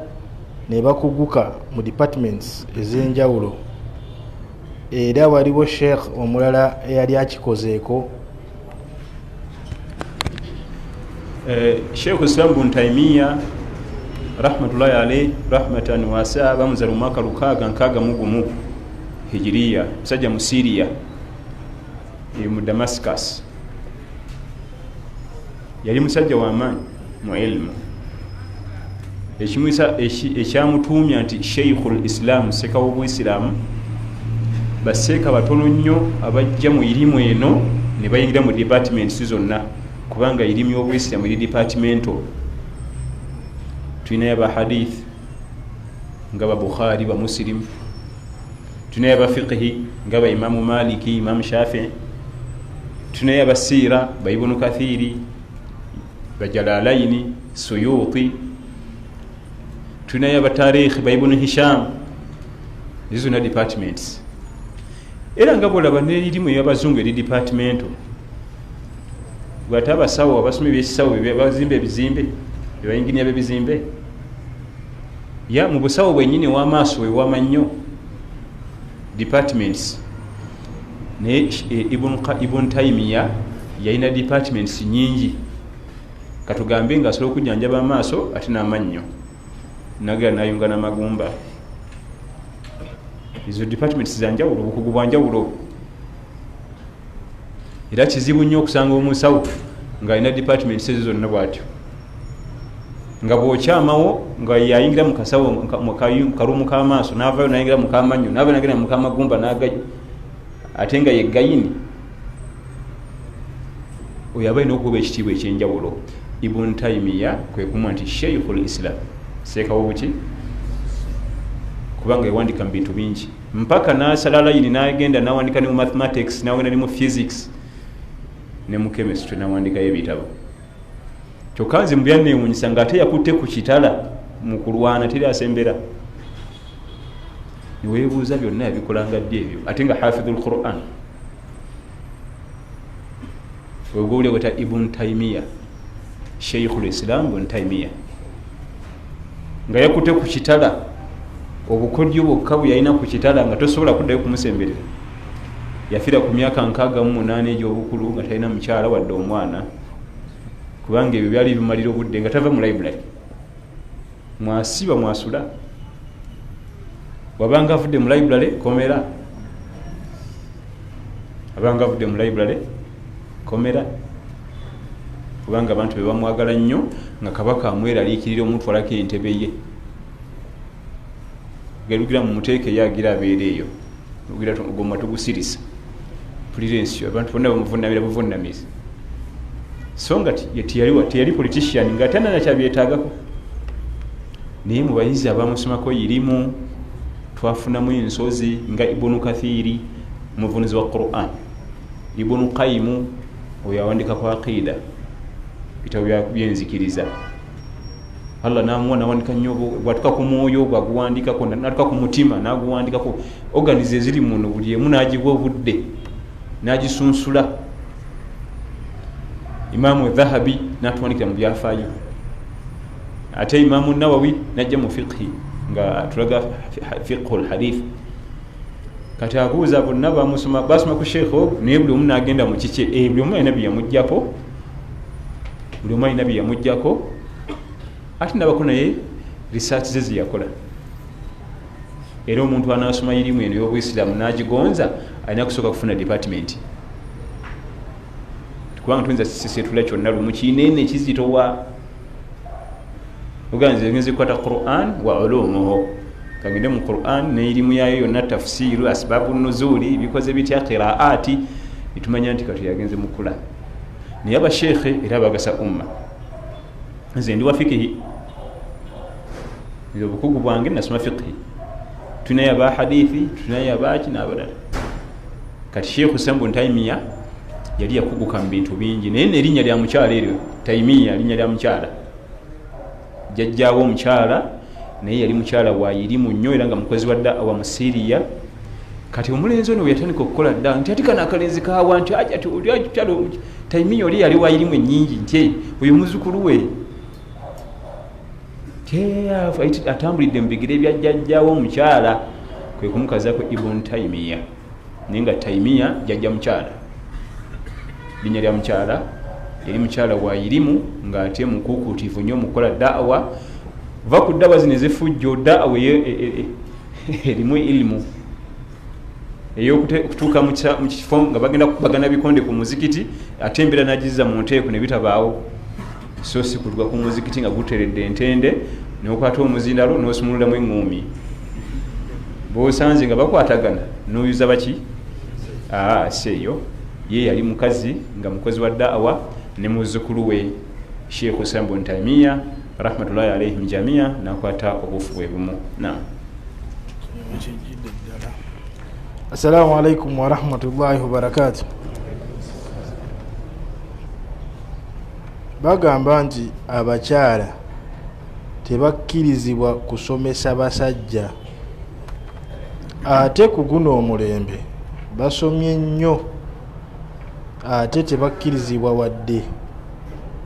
ne bakuguka mu departments ez'enjawulo, era waliwo sheikh omulala eyali akikozeeko? Sheikh Islam bin Taymiya rahmatullahi alayhi rahmatan wasi'a bamuzala mwaka 661 hijiriya, musajja mu Syria mu Damascus. yali musajja w'amaanyi mu ilmu. ekyamutuumya nti Sheikhul Islam, seka w'Obuisiramu, baseeka batono nnyo abajja mu irimu eno ne bayingira mu departments zonna, kubanga irimu y'Obuisiramu eri departmental. tulinayo aba hadith nga ba Bukhari, ba Muslim, tulinayo aba fiqhi nga ba Imamu Maliki, Imamu Shafi'i, tulinayo aba sira ba Ibn Kathiri, ba Jalalaini, Suyuti, tulinayo aba tarikh ba Ibn Hisham. Izo na departments. Era nga bolaba n'erimu y'abazungu eri departmental. Bw'ate abasawo abasoma ebyekisawo bazimba ebizimbe bayinginia b'ebizimbe, ya mu busawo bwennyini w'amaaso ewama nnyo departments. Ne Ibn Taymiya yalina departments nyingi, katugambe nga asobola okujjanjaba amaaso ate n'amannyo nagera n'ayunga n'amagumba. Izo departments za njawulo, obukugu bwa njawulo. Era kizibu nnyo okusanga omusawo ng'alina departments ezo zonna bw'atyo. nga bwokyamawo nga yayingira mu kasawo karumu kamaaso navayo nayingira mu kamanyo nava nagenda mu kamagumba nagayo ate nga ye gayini oyo aba alina okuba ekitiibwa ekyenjawulo. Ibn Taymiya kwe kumwa nti Sheikhul Islam seekawo buki kubanga yawandika mu bintu bingi mpaka nasala layini nagenda nawandika ne mu mathematics nawenda ne mu physics ne mu chemistry nawandikayo ebitabo. Kyokka nze mu byanneewuunyisa ng'ate yakutte ku kitala mu kulwana teri asembera niweebuuza byonna yabikolanga ddi ebyo ate nga hafidhul Quran wegowule weta Ibn Taymiya Sheikhul Islam Ibn Taymiya nga yakutte ku kitala obukodyo bwokka bwe yalina ku kitala nga tosobola kuddayo kumusemberera. Yafiira ku myaka 68 egy'obukulu nga talina mukyala wadde omwana kubanga ebyo byali bimalira obudde nga tava mu library mwasiba mwasula wabanga avudde mu library komera abanga avudde mu library komera kubanga abantu be bamwagala nnyo nga kabaka amweraliikirira omutwalako entebe ye galugira mu muteeke yagira abeera eyo ogira gomma tugusirisa pulirensio abantu bonna bamuvunamira buvunamizi so nga teyali politician nga tana nakyabyetaagako naye mu bayizi abamusomako irimu twafunamu ensozi nga Ibn Kathiri omuvunizi wa Quran, Ibn Qayyimu oyo yawandika ku aqida bitabo byenzikiriza. Allah namuwa nawandika nnyo bwatuka ku mwoyo gwaguwandikako natuka ku mutima naguwandikako organize ziri muno buli emu nagiwa obudde nagisunsula. Imaam Dhahabi natuwandikira mu byafaayo ate Imaam Nawawi najja mu fiqhi nga tulaga fiqhul hadith. Kati abuuza bonna bamusoma basoma ku sheekho naye buli omu nagenda mu kike buli omu alina byeyamuggyako buli omu alina byeyamuggyako ate nabako naye research ze ziyakola. Era omuntu anasoma irimu eno y'Obuyisiraamu nagigonza alina kusooka kufuna department kubanga tuyinza sisetula kyonna lumu kinene kizitowa oganze ngenze kwata Quran wa ulumuhu kagende mu Quran ne irimu yayo yonna tafsiru asbabu nuzuli bikoze bitya qiraati itumanya nti kati yagenze mukula ni aba shekhe era bagasa umma. Nze ndi wa fiqhi ndio bukugu bwange nasoma fiqhi tunaya ba hadithi tunaya baki n'abalala. Kati Sheikh Ibn Taymiya yali yakuguka mu bintu bingi naye erinnya lya mukyala eryo Taymiya linnya lya mukyala jjajjaawo omukyala naye yali mukyala wa irimu nnyo era nga mukozi wa da'wa mu Syria. Kati omulenzi ono yatandika okukola dda nti ati kana akalenzi kaawa nti ajati oli Taymiya oli yali wa irimu ennyingi nti oyo muzukulu we atambulidde mu bigere bya jjajjaawo omukyala kwe kumukazako Ibn Taymiya naye nga Taymiya jjajja mukyala linnya lya mukyala yali mukyala wa irimu nga ate mukuukutiivu nnyo mukola da'wa va ku ddawa zino ezifujjo da'wa erimu ilimu eyokutuuka mu kifo nga bagenda kubagana bikonde ku muzikiti ate embeera nagiza mu nteeko ne bitabaawo so si kutuuka ku muzikiti nga guteredde entende n'okwata omuzindalo n'osumululamu eŋŋuumi bw'osanze nga bakwatagana n'oyuza baki seeyo ye yali mukazi nga mukozi wa da'wa ne muzzukulu we Sheikh Ibn Taymiya rahmatullahi alayhim jamia nakwata obufu bwe bumu. Naam. Assalamu alaikum wa rahmatullahi wa barakatuh. Bagamba nti abakyala tebakkirizibwa kusomesa basajja ate ku guno omulembe basomye nnyo ate tebakkirizibwa wadde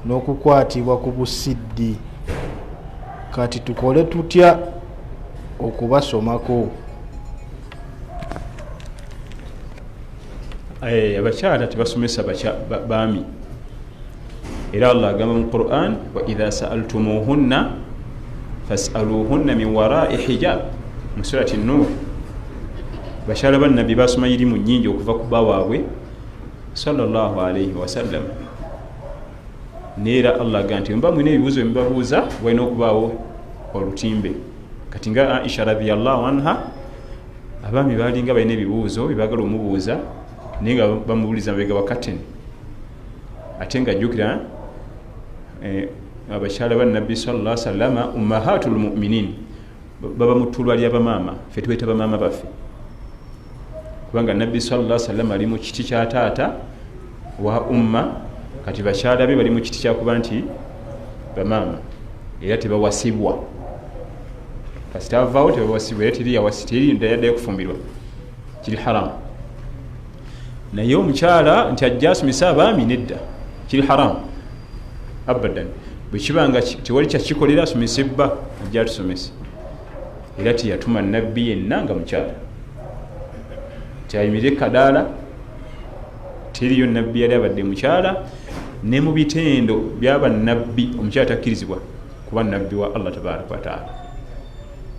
n'okukwatibwa ku busiddi. Kati tukole tutya okubasomako? Abakyala tebasomesa baami era Allah agamba mu Quran wa idha sa'altumuhunna fas'aluhunna min wara'i hijab mu surati Nur. Bakyala ba Nabbi basoma irimu nnyingi okuva ku bawaabwe sallallahu alayhi wa sallam neera Allah agamba nti mba mwine ebibuuzo mbabuuza walina okubaawo olutimbe. Kati nga Aisha radhiyallahu anha abaami balinga balina ebibuuzo byebagala omubuuza naye nga bamubuuliza mabega wa curtain. Ate nga jjukira abakyala ba Nabbi sallallahu alaihi wasallam ummahatul mu'minin baba mutulwa lya bamaama ffe tubeeta bamaama baffe, kubanga Nabbi sallallahu alaihi wasallam ali mu kiti kya taata wa umma, kati bakyala be bali mu kiti kyakuba nti bamaama era tebawasibwa. Kasita avaawo tebawasibwa, era teri yawasitiri ndayaddayo kufumbirwa, kiri haramu. Naye omukyala nti ajja asomesa abaami nedda, kiri haramu abadan. Bwe kibanga tewali kyakikolera asomese bba ajja atusomese, era teyatuma nabbi yenna nga mukyala kyayimire kadaala. Teriyo nabbi yali abadde mukyala, ne mu bitendo byaba nabbi omukyala takkirizibwa kuba nabbi wa Allah tabaraka wa taala,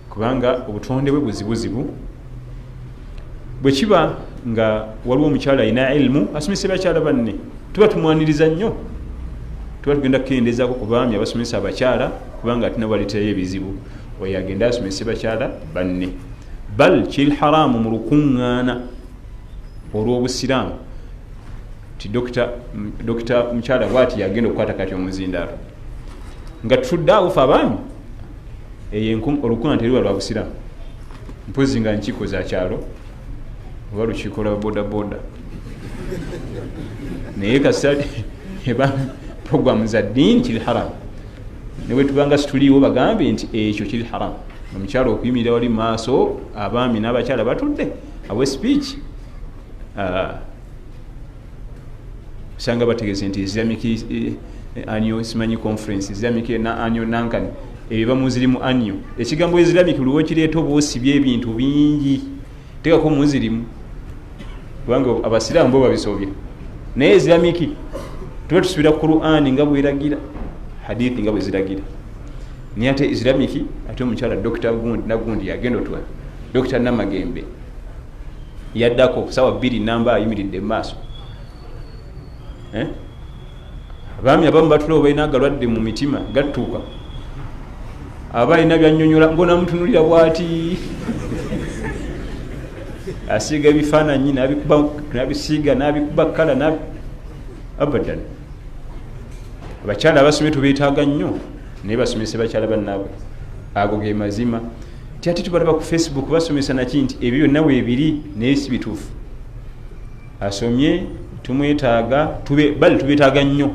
kubanga obutonde bwe buzibuzibu. Bwe kiba nga waliwo omukyala alina ilmu asomese bakyala banne, tuba tumwaniriza nnyo, tuba tugenda kukendezaako ku baami abasomesa abakyala, kubanga atina baliterayo ebizibu, oyo agenda asomese bakyala banne. Bal kiri haramu mu lukuŋŋaana olw'obusiraamu ti dokita mukyala bwati yagenda okukwata kati omuzindaalo nga tutudde awo fe abaami, eyo olukuŋŋaana teriwa lwa busiraamu, mpozi nga nkiiko za kyalo oba lukiiko lwa bodaboda. Naye kasita programu za ddiini kiri haramu, ne bwe tubanga situliiwo bagambe nti ekyo kiri haramu. Omukyala okuyimirira wali maaso abaami n'abakyala batudde awe speech, usanga bategeze nti Islamic annual simanyi conference, Islamic na annual nankani, ebyo bamuzirimu annual. Ekigambo Islamic luwo kireeta obwosibye ebintu bingi, tekako muzirimu, kubanga abasiraamu bo babisobye. Naye Islamic tuba tusubira ku Qur'an nga bweragira, hadithi nga bwe ziragira. Naye ate Islamic ate omukyala Dr. gundi nagundi yagenda otwa Dr. Namagembe yaddako sawa 2 namba ayimiridde maaso. Abaami abamu batulewo balina agalwadde mu mitima gattuuka, abalina byannyonnyola ngona mutunulira bwati asiiga ebifaananyi nabisiiga nabikuba kkala abadan. Abakyala abasomye tubeetaaga nnyo, naye basomese bakyala bannaabwe, ago ge mazima. Ate tubalaba ku Facebook basomesa naki nti ebyo byonna weebiri naye si bituufu. Asomye tumwetaaga, bali tubeetaaga nnyo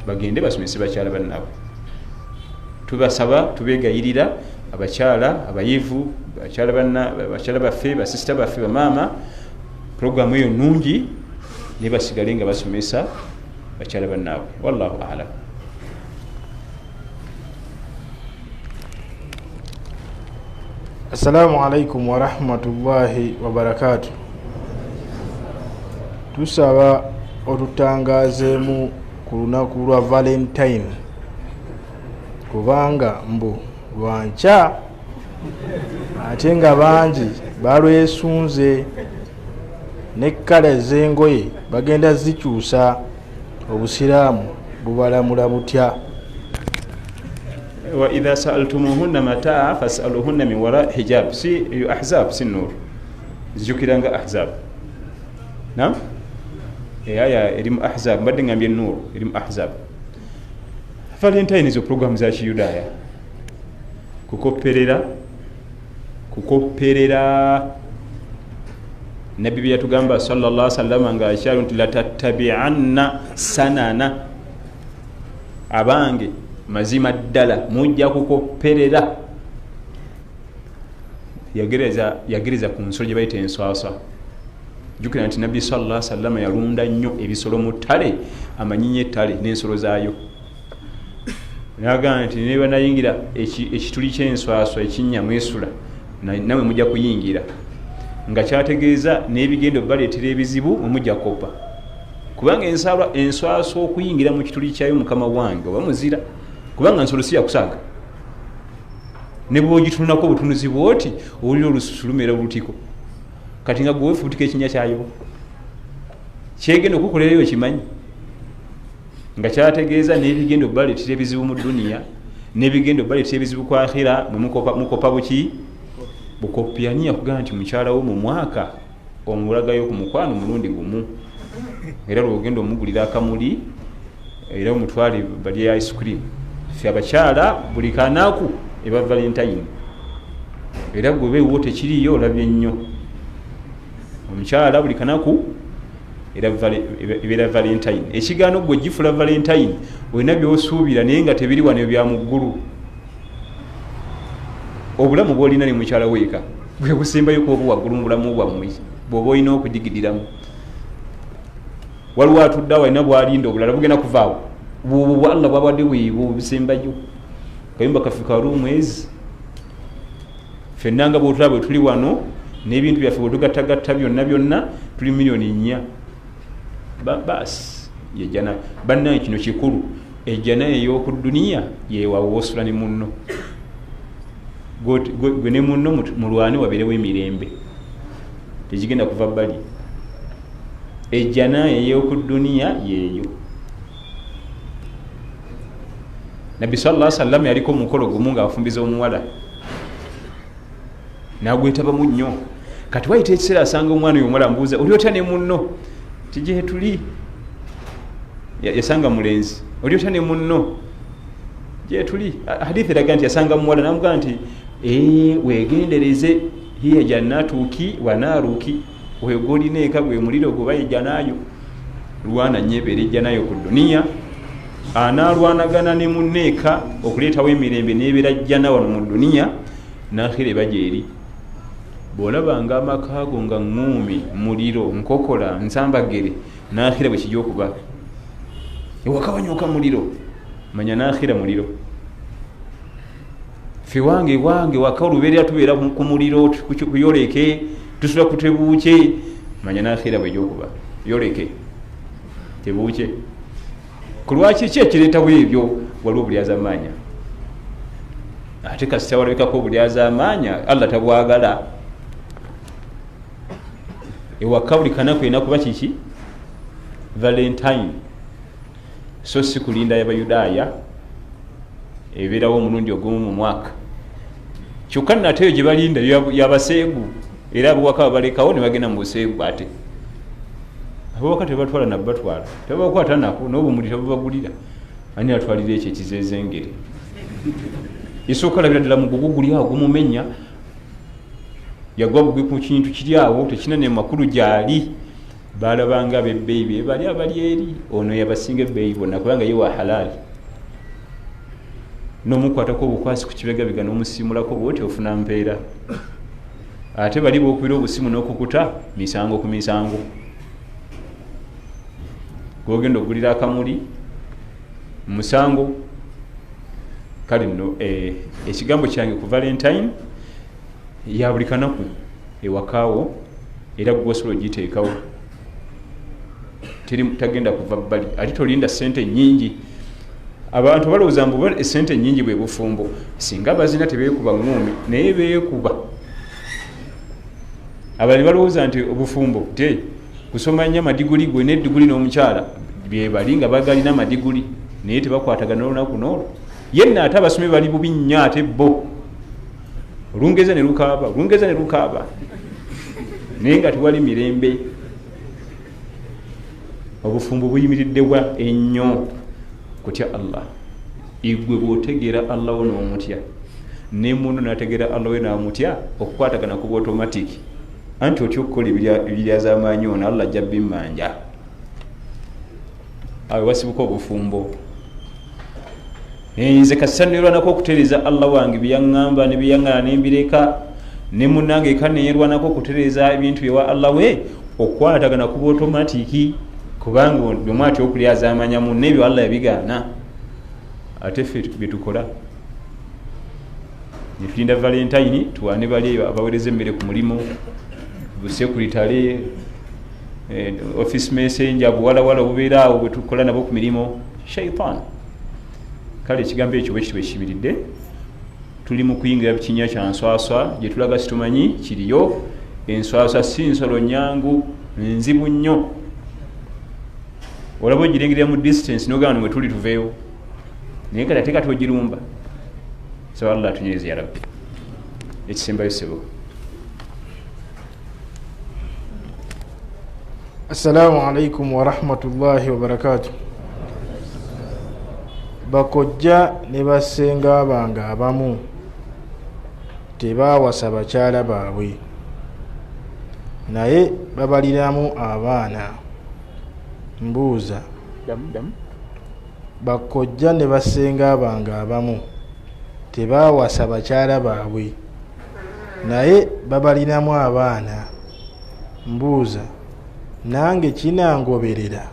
bagende basomese bakyala bannaabwe. Tubasaba, tubeegayirira abakyala abayivu, bakyala baffe, basisita baffe, bamaama, programu eyo nnungi, ne basigale nga basomesa bakyala bannaabwe. Wallahu a'lam. Assalamu alaikum wa rahmatullahi wa barakatuh. Tusaba otutangazeemu ku lunaku lwa Valentine, kubanga mbu lwanca ate nga bangi balwesunze ne kkala ez'engoye bagenda zikyusa. Obusiraamu bubalamula butya? Wa idha sa'altumuhunna mataa fas'aluhunna min wara hijab. Si ahzab si nur zijukiranga ahzab. Naam, aya elimu ahzab mbadde ngambye nur elimu ahzab. Valentine zo program za Kiyudaaya, kukopperera Nabbi bye yatugamba sallallahu alaihi wasallam nga asharu nti la tattabi'anna sanana, abange mazima ddala mujja kukopperera. Yagereza ku nsolo gye bayita enswaswa. Jukira nti Nabbi sallallahu alaihi wasallam yalunda nnyo ebisolo mu ttale, amanyinyi ettale n'ensolo zaayo. Nagamba nti ne banayingira ekituli ky'enswaswa ekinnya mwesula nawe mujja kuyingira, nga kyategeeza n'ebigendo baleetera ebizibu mujja kopa, kubanga enswaswa okuyingira mu kituli kyayo mukama wange oba muzira, kubanga nsolo si yakusaaga. Ne bw'ogitunulako obutunuzi bw'oti owulira olususu lumera olutiko, kati nga gwewefubutika ekinnya kyayo kyegenda okukolerayo kimanyi. nga kyategeeza n'ebigendo baleetera ebizibu mu duniya n'ebigendo baleetera ebizibu ku akhira mukopa buki bukopyaniya kugamba nti mukyalawo mu mwaka omulagayo ku mukwano mulundi gumu era lwogenda omugulira akamuli era omutwale bali ice cream ffe abakyala buli kanaku eba valentine era gwebeewo tekiriyo olabye nnyo omukyala buli kanaku ebeera valentine ekigaano gwe gifula valentine olina byosuubira naye nga tebiri wano bya muggulu obulamu bwolina ne mukyala weeka bwe busembayo kuba waggulu mu bulamu bwammwe bw'oba olina okudigidiramu waliwo atudde awo alina bwalinda obulala bugenda kuvaawo bwo allah bwabadde bwebwo busembayo kayumba kaffe kali omwezi ffenna nga bwotulaba bwe tuli wano n'ebintu byaffe bwe tugattagatta byonna tuli miliyoni 4 basi yejjana bannaye kino kikulu ejjana ey'oku duniya yewawe wosula ne munno gwe ne munno mulwane wabeerewo emirembe tekigenda kuva bbali ejjana ey'oku duniya yeeyo nabbi sallallahu alaihi wasallam yaliko omukolo gumu ng'afumbiza omuwala n'agwetabamu nnyo kati wayita ekiseera asanga omwana oyo omuwala amubuuza oli otya ne munno tije tuli yasanga mulenzi oli otya ne munno gye tuli hadithi eraga nti yasanga muwala namugamba nti wegendereze hiya jannatuki wa naruki wegolina eka gwe muliro gubayijja nayo lwana nyebeera ejja nayo ku duniya analwanagana ne munneeka okuleetawo emirembe nebeera jjana wano mu duniya nakhira ebaja eri bwolabanga amakaago nga ŋŋuumi muliro nkokola nsambagere nakhira bwe kijja okuba ewakawanyoka muliro manya nakhira muliro ffe wange waka olubeerera tubeera ku muliro kuyoleke tusula ku tebuuke manya nakhira bwe gyokuba yoleke tebuuke ku lwaki ki ekireetawo ebyo waliwo obulyazamaanya ate kasita walabikako obulyazamaanya allah tabwagala ewaka buli kanaku erina kuba kiki valentine so si kulinda y'abayudaaya ebeerawo omulundi ogumu mu mwaka kyokka nateyo gye balinda yabaseegu era abawaka babalekawo ne bagenda mu buseegu ate abawaka tebatwala nabatwala tebakwata nako n'obumuli tebabagulira ani atwalira ekyo ekizezengere esooka labira ddala mugugu guli awo gumumenya yagwa bugwi ku kintu kiri awo tekinane makulu gyali balabanga abebbeeyi be bali abali eri ono yabasinga ebbeeyi bonna kubanga ye wa halali n'omukwatako obukwasi ku kibegabega n'omusimulako bwoti ofuna mpeera ate bali bookubira obusimu n'okukuta misango ku misango gwogenda ogulira akamuli musango kale nno ekigambo kyange ku valentine ya buli kanaku ewakaawo era gwosobola ogiteekawo tagenda kuva bbali ate tolinda sente nyingi abantu balowooza mbu esente nyingi bwe bufumbo singa bazina tebeekuba ŋŋumi naye beekuba abali balowooza nti obufumbo te kusoma nnyo amadiguli gwe n'eddiguli n'omukyala byebali nga bagalina amadiguli naye tebakwatagana olunaku n'olwo yenna ate abasomi bali bubi nnyo ate bo olungeza ne lukaaba naye nga tewali mirembe obufumbo buyimiriddewa ennyo kutya allah igwe bw'otegeera allah wo n'omutya ne munno n'ategeera allah we n'amutya okukwatagana kuba automatic anti otya okukola ebiryazamaanyi ono allah ajja bimmanja awe wasibuka obufumbo nze kasita nerwanako okutereeza allah wange byeyaŋŋamba ne byeyaŋŋana nembireka ne munnange eka neyerwanako okutereeza ebintu byewa allah we okukwatagana kuba automatiki kubanga byomwati okulyazamanya munne ebyo allah yabigaana ate ffe byetukola netulinda valentine tuwane bali abawereza emmere ku mulimu busekuritale office messenger buwalawala obubeera awo bwetukola nabo ku mirimu shaitan kale ekigambo ekyo bwekitibwa ekibiriridde tuli mu kuyingira kinya kya nswaswa gye tulaga situmanyi kiriyo enswaswa si nsolo nyangu nzibu nnyo olaba ogirengera mu distance nogamba mwe tuli tuveewo naye kati ate kati ogirumba. So Allah atunyirize ya Rabbi. Ekisembayo sebo. Assalamu alaikum wa rahmatullahi wa barakatuh. Bakojja ne basenga banga abamu tebawasa bakyala baabwe naye babaliramu abaana. Mbuuza, bakojja ne basenga banga abamu tebawasa bakyala baabwe naye babaliramu abaana. Mbuuza, nange kinangoberera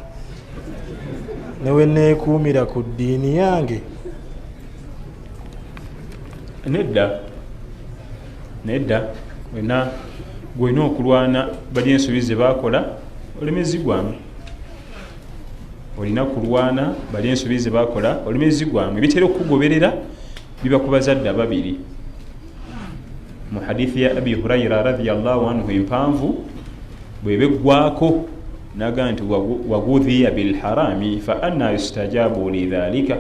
newe neekuumira ku ddiini yange? Nedda gwena okulwana bali ensobi ze bakola olemezigwamu. Olina kulwana bali ensobi ze bakola olemezigwamu. Ebitera okugoberera biba ku bazadde ababiri. Mu hadithi ya Abi Hurayra radhiyallahu anhu empanvu bwebeggwako naga nti wagudhiya bilharami fa anna yustajabu lidhalika.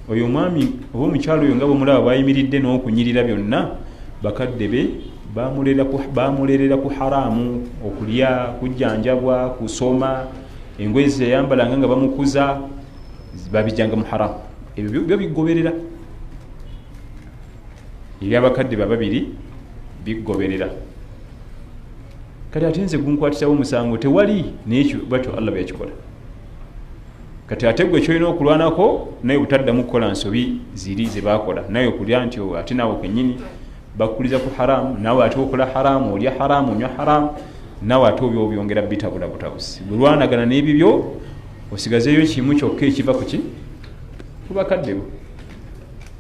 Oyo mwami oba omukyalo oyo nga bwemulaba bwayimiridde n'okunyirira byonna bakadde be bamulerera ku haramu, okulya, kujjanjabwa, kusoma, engoye ze yayambalanga nga bamukuza babijjanga mu haramu. Ebyo byo bigoberera. Ebyabakadde bababiri bigoberera. Kati ate nze gunkwatisawo omusango tewali n'ekyo batyo Allah byakikola. Kati ate gwe kyolina okulwanako naye butaddamu kukola nsobi ziri ze bakola, naye okulya nti ate naawe kennyini bakuliza ku haramu, naawe ate okola haramu, olya haramu, onywa haramu, naawe ate obyongera bitabula butabusi. Bulwanagana n'ebibyo osigazeeyo kimu kyokka ekiva ku ki? Ku bakadde bo.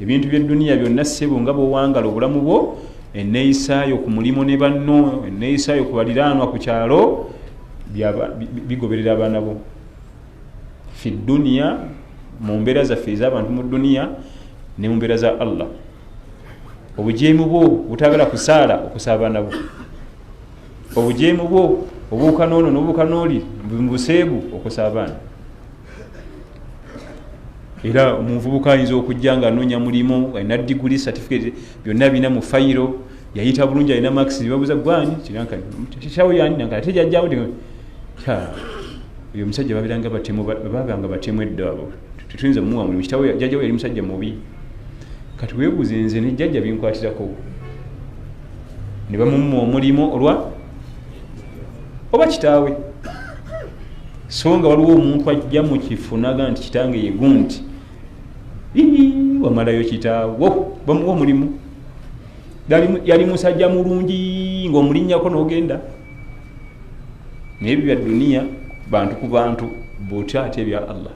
Ebintu by'edduniya byonna ssebo nga bw'owangala obulamu bwo, enneeyisaayo ku mulimu ne banno, enneeyisaayo ku baliraanwa ku kyalo, bigoberera abaana bo. Fi dduniya, mu mbeera zaffe ez'abantu mu dduniya ne mu mbeera za Allah. Obujeemu bwo butagala kusaala okusa abaana bo. Obujeemu bwo obuuka n'ono n'obuuka n'oli mu buseegu okusa abaana. Era omuvubuka ayinza okujja nga anoonya mulimu, alina diguli, certificate byonna bina mu fayiro, yayita bulungi, alina max, babuuza gwani kirankani kitaawo yani nanga ate jjajjaawo oyo omusajja babiranga babanga batemu edda abo tetuyinza mumuwa mulimu, kitaawo jjajjaawo yali musajja mubi. Kati weebuuze nze ne jjajja binkwatirako ne bamumma omulimu olwa oba kitaawe. So nga waliwo omuntu ajja mu kifunaga nti kitange ye gundi wamalayo kitaawo bamuwa omulimu, yali musajja mulungi ng'omulinnyako n'ogenda. Naye ebyo bya dduniya bantu ku bantu bw'otya ate ebya Allah.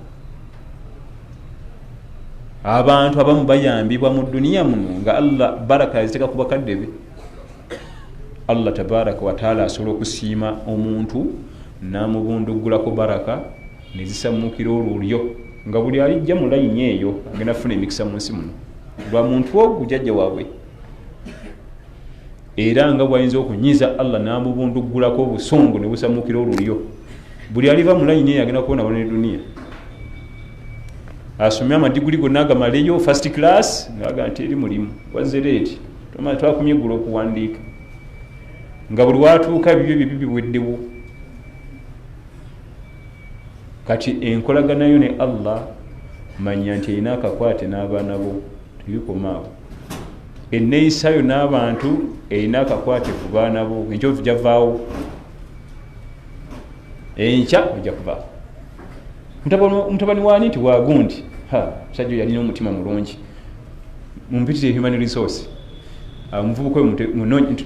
Abantu abamu bayambibwa mu dduniya muno nga Allah baraka yaziteeka ku bakadde be. Allah tabaraka wa taala asobola okusiima omuntu n'amubundugulako baraka ne zisammukira olulyo nga buli alijja mu layini eyo agenda funa emikisa mu nsi muno lwa muntu ogwo jjajja waabwe. Era nga bw'ayinza okunyiza Allah n'amubundugulako obusungu ne busammukira olulyo, buli aliva mu layini eyo agenda kubona bone duniya. Asomye amadiguli gonna agamaleyo first class ng'aga nti eri mulimu wazzereeti twakumye eggulu okuwandiika nga buli watuuka bibyo bibiweddewo. Kati enkolaganayo ne Allah manya nti erina akakwate n'abaana bo tubikomaawo. Enneeyisaayo n'abantu erina akakwate ku baana bo. Enkya ojja vaawo, enkya ojja kuvaawo. Mutabani waani nti wagundi musajja oyo yalina omutima mulungi, mumpitire human resource. Omuvubuka oyo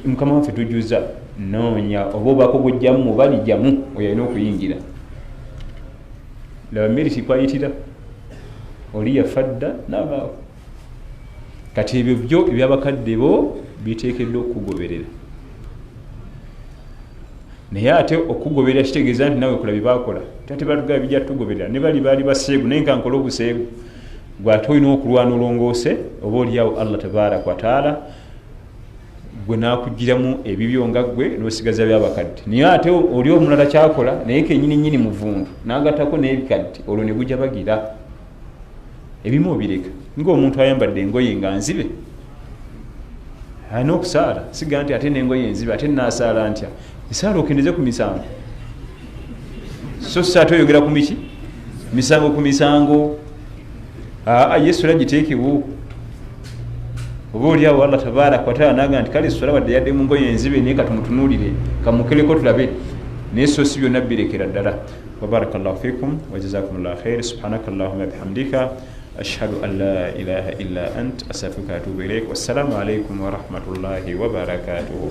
mukama waffe tujjuza noonya oba obaako gwojjamu oba lijjamu oyo alina okuyingira. Laba meriti kwayitira oli yafadda n'abaawo. Kati ebyo byo ebyabakadde bo biteekeddwa okugoberera. Naye ate okugoberera kitegeeza nti nawe kola bye baakola. Ate batugaba bijja tugoberera ne baali baseegu naye nka nkola obuseegu gw'ate olina okulwana olongoose oba oliawo Allah tabaraka wa taala gwe nakugiramu ebibyo nga gwe nosigaza byabakadde naye ate oli omulala kyakola naye kenyininyini muvundu nagatako n'ebikadde olwo ne gujja bagira ebimu obireka ngaomuntu ayambadde engoye nga nzibe alina okusaala siga nti ate n'engoye enzibe ate nasaala ntya esaala okendeze ku misango so saate oyogera ku miki misango ku misango yesu lagiteekewo oba oliawo allah tabaraka wataala naga nti kale sola wadde yadde mu ngoye enzibe naye katumutunuulire kamukereko tulabe naye so si byonna birekera ddala wabarakallahu fikum wajazakumullahu khair subhanaka allahumma bihamdika ashhadu an la ilaha illa ant astaghfiruka wa atubu ilaik wassalamu alaikum warahmatullahi wabarakatuh